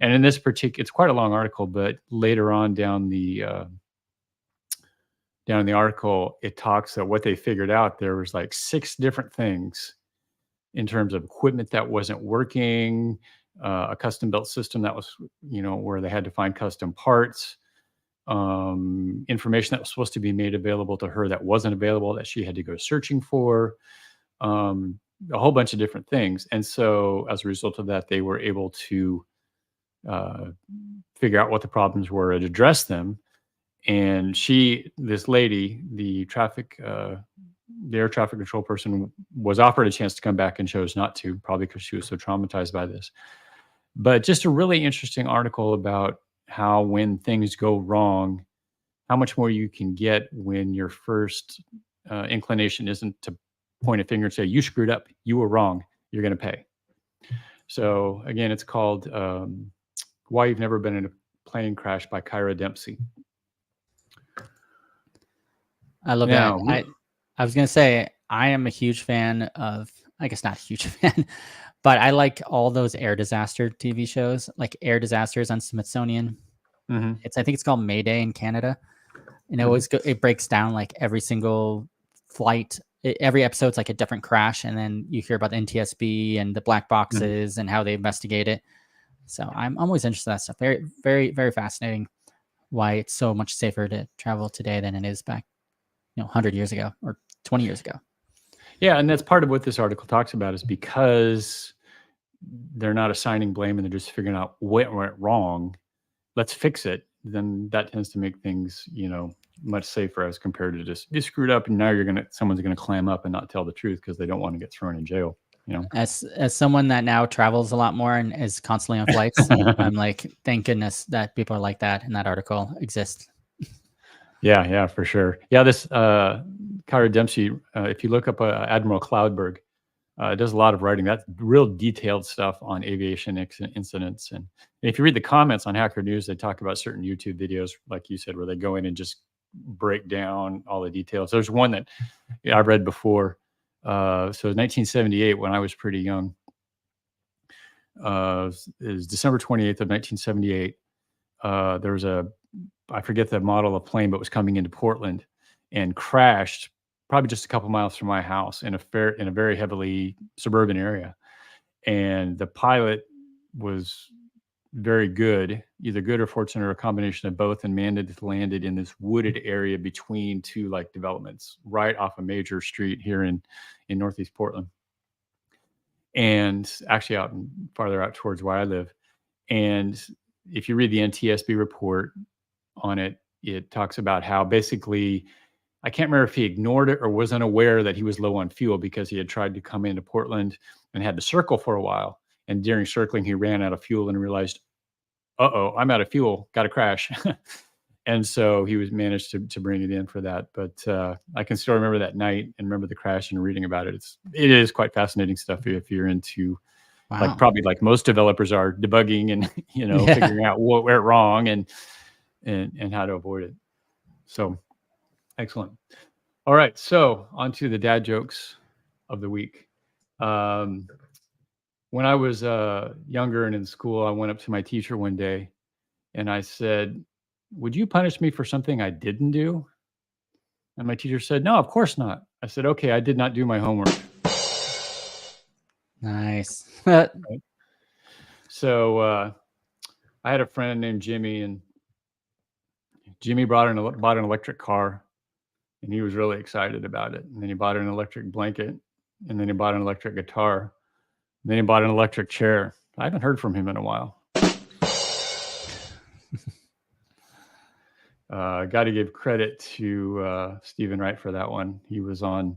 And in this particular, it's quite a long article, but later on down in the article, it talks that what they figured out, there was like 6 different things in terms of equipment that wasn't working, a custom built system that was, where they had to find custom parts, information that was supposed to be made available to her that wasn't available, that she had to go searching for, a whole bunch of different things. And so as a result of that, they were able to figure out what the problems were and address them. And this lady, the air traffic control person, was offered a chance to come back and chose not to, probably because she was so traumatized by this. But just a really interesting article about how, when things go wrong, how much more you can get when your first inclination isn't to point a finger and say, "You screwed up, you were wrong, you're going to pay." So again, it's called Why You've Never Been in a Plane Crash by Kyra Dempsey.
I love that. I was going to say, I am a huge fan of, I guess not a huge fan, but I like all those air disaster TV shows, like Air Disasters on Smithsonian.
Mm-hmm.
I think it's called Mayday in Canada. And it breaks down like every single flight. Every episode's like a different crash. And then you hear about the NTSB and the black boxes and how they investigate it. So I'm always interested in that stuff. Very, very, very fascinating why it's so much safer to travel today than it is back, 100 years ago or 20 years ago.
Yeah, and that's part of what this article talks about, is because they're not assigning blame and they're just figuring out what went wrong. Let's fix it. Then that tends to make things, much safer as compared to just, you screwed up and now someone's gonna clam up and not tell the truth because they don't want to get thrown in jail.
As someone that now travels a lot more and is constantly on flights, I'm like, thank goodness that people are like that and that article exists.
Yeah, for sure. Yeah, this Kyra Dempsey, if you look up Admiral Cloudberg, does a lot of writing. That's real detailed stuff on aviation incidents. And if you read the comments on Hacker News, they talk about certain YouTube videos, like you said, where they go in and just break down all the details. There's one that I've read before. So it was 1978, when I was pretty young. Is December 28th of 1978. There was I forget the model of plane, but was coming into Portland and crashed probably just a couple miles from my house in a very heavily suburban area. And the pilot was very good, either good or fortunate or a combination of both, and landed in this wooded area between 2 like developments right off a major street here in Northeast Portland. And actually farther out towards where I live. And if you read the NTSB report on it, it talks about how basically, I can't remember if he ignored it or was unaware that he was low on fuel, because he had tried to come into Portland and had to circle for a while. And during circling, he ran out of fuel and realized, uh-oh, I'm out of fuel, got to crash. And so he managed to bring it in for that. But I can still remember that night and remember the crash and reading about it. It is quite fascinating stuff if you're into,
Wow.
probably like most developers are, debugging and, figuring out what went wrong and how to avoid it. So excellent. All right. So on to the dad jokes of the week. When I was younger and in school, I went up to my teacher one day and I said, "Would you punish me for something I didn't do?" And my teacher said, "No, of course not." I said, "Okay, I did not do my homework."
Nice.
Right? So I had a friend named Jimmy, and Jimmy bought an electric car, and he was really excited about it. And then he bought an electric blanket, and then he bought an electric guitar, and then he bought an electric chair. I haven't heard from him in a while. Got to give credit to Stephen Wright for that one. He was on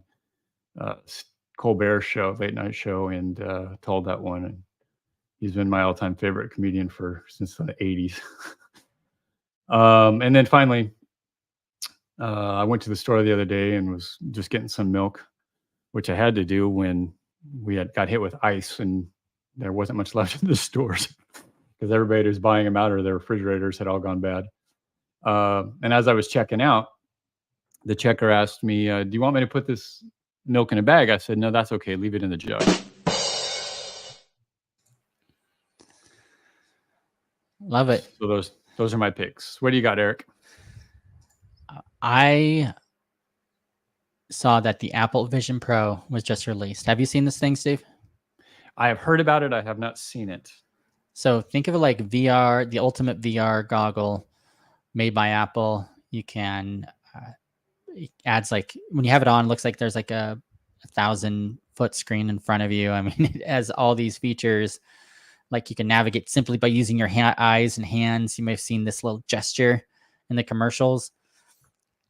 Colbert's show, late night show, and told that one. And he's been my all-time favorite comedian since the 80s. And then finally, I went to the store the other day and was just getting some milk, which I had to do when we got hit with ice and there wasn't much left in the stores because everybody was buying them out or their refrigerators had all gone bad. And as I was checking out, the checker asked me, do you want me to put this milk in a bag? I said, no, that's okay. Leave it in the jug.
Love it.
So those are my picks. What do you got, Eric?
I saw that the Apple Vision Pro was just released. Have you seen this thing, Steve?
I have heard about it. I have not seen it.
So think of it like VR, the ultimate VR goggle made by Apple. You can, it adds like, when you have it on, it looks like there's like a 1,000-foot screen in front of you. I mean, it has all these features. Like you can navigate simply by using your eyes and hands. You may have seen this little gesture in the commercials.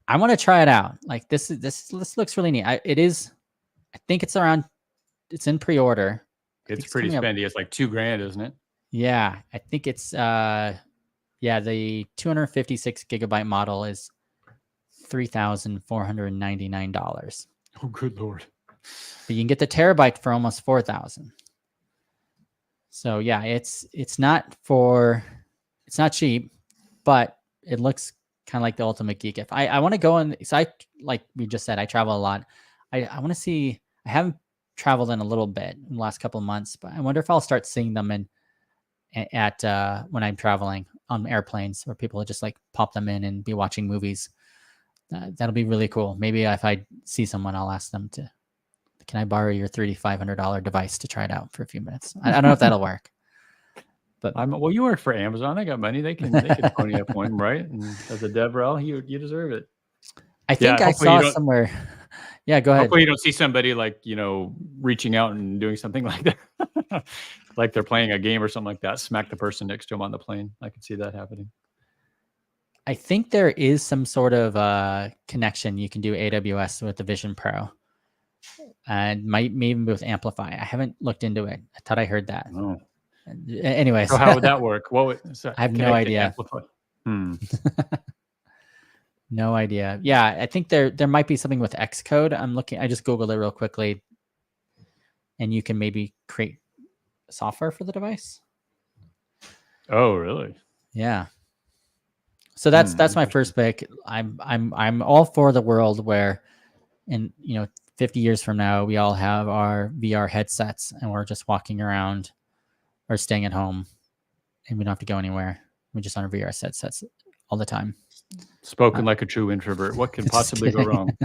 I want to try it out. Like this looks really neat. I think it's in pre-order.
It's pretty spendy. It's like $2,000, isn't it?
Yeah. I think it's, the 256 gigabyte model is $3,499.
Oh, good Lord.
But you can get the terabyte for almost $4,000. So yeah, it's not cheap, but it looks kind of like the ultimate geek gift. I want to go in. So like we just said, I travel a lot. I want to see. I haven't traveled in a little bit in the last couple of months, but I wonder if I'll start seeing them at when I'm traveling on airplanes, where people just like pop them in and be watching movies. That'll be really cool. Maybe if I see someone, I'll ask them to. Can I borrow your $3,500 device to try it out for a few minutes? I don't know if that'll work. But
well, you work for Amazon. They got money. They can pony up one, right? And as a DevRel, you deserve it.
I think I saw somewhere. Yeah, go ahead.
Hopefully you don't see somebody like, reaching out and doing something like that. Like they're playing a game or something like that. Smack the person next to them on the plane. I could see that happening.
I think there is some sort of connection. You can do AWS with the Vision Pro. And maybe even with Amplify. I haven't looked into it. I thought I heard that.
Oh.
Anyways.
So how would that work? I
have no idea. No idea. Yeah, I think there might be something with Xcode. I just Googled it real quickly. And you can maybe create software for the device.
Oh, really?
Yeah. So that's my first pick. I'm all for the world where 50 years from now, we all have our VR headsets and we're just walking around or staying at home and we don't have to go anywhere. We're just on our VR headsets all the time.
Spoken like a true introvert. What could possibly go wrong?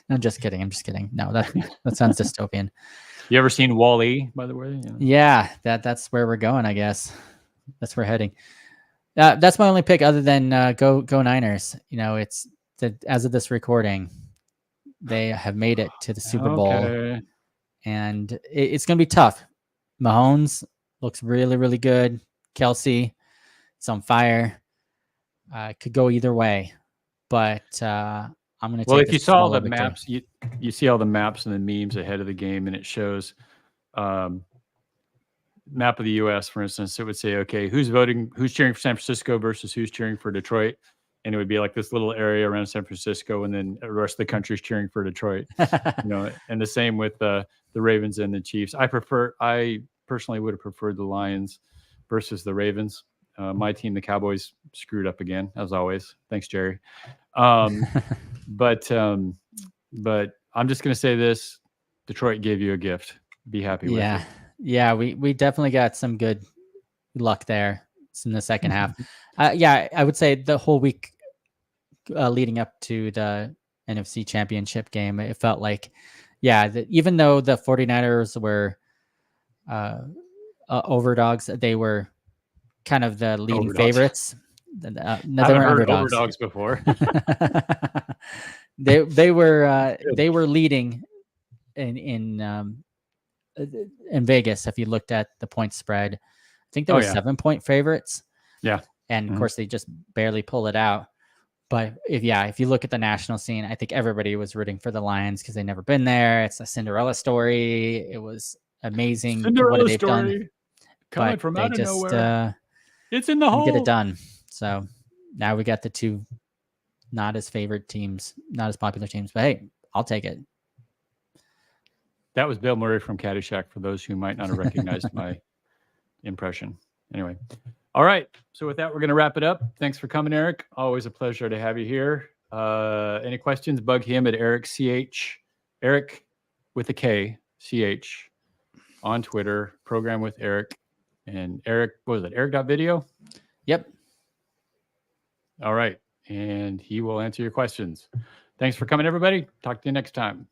I'm just kidding. No, that sounds dystopian.
You ever seen Wall-E, by the way?
Yeah, that's where we're going, I guess. That's where we're heading. That's my only pick other than go Niners. It's as of this recording, they have made it to the Super Bowl, and it's going to be tough. Mahomes looks really, really good. Kelsey, it's on fire. Could go either way, but I'm going to.
Well, if you saw all the maps, you see all the maps and the memes ahead of the game, and it shows map of the U.S. For instance, it would say, okay, who's cheering for San Francisco versus who's cheering for Detroit. And it would be like this little area around San Francisco, and then the rest of the country's cheering for Detroit. And the same with the Ravens and the Chiefs. I personally would have preferred the Lions versus the Ravens. My team, the Cowboys, screwed up again, as always. Thanks, Jerry. But I'm just gonna say this: Detroit gave you a gift. Be happy with it.
Yeah, we definitely got some good luck there in the second half. I would say the whole week leading up to the NFC Championship game, it felt like, even though the 49ers were overdogs, they were kind of the leading
Overdogs.
favorites. No, they
Haven't
were
heard
underdogs.
overdogs before.
they were leading in Vegas. If you looked at the point spread, I think there were 7-point favorites.
Yeah,
and of course they just barely pull it out. But if you look at the national scene, I think everybody was rooting for the Lions because they've never been there. It's a Cinderella story. It was amazing
Cinderella
what they've
story
done.
coming
But
from
they
out of
just
nowhere. It's in the hole.
Get it done. So now we got the two not as favored teams, not as popular teams. But hey, I'll take it.
That was Bill Murray from Caddyshack, for those who might not have recognized my impression. Anyway. All right. So with that, we're going to wrap it up. Thanks for coming, Erik. Always a pleasure to have you here. Any questions, bug him at Erik CH. Erik with a K, CH, on Twitter. Program with Erik. And Erik, what was it? Erik.video?
Yep.
All right. And he will answer your questions. Thanks for coming, everybody. Talk to you next time.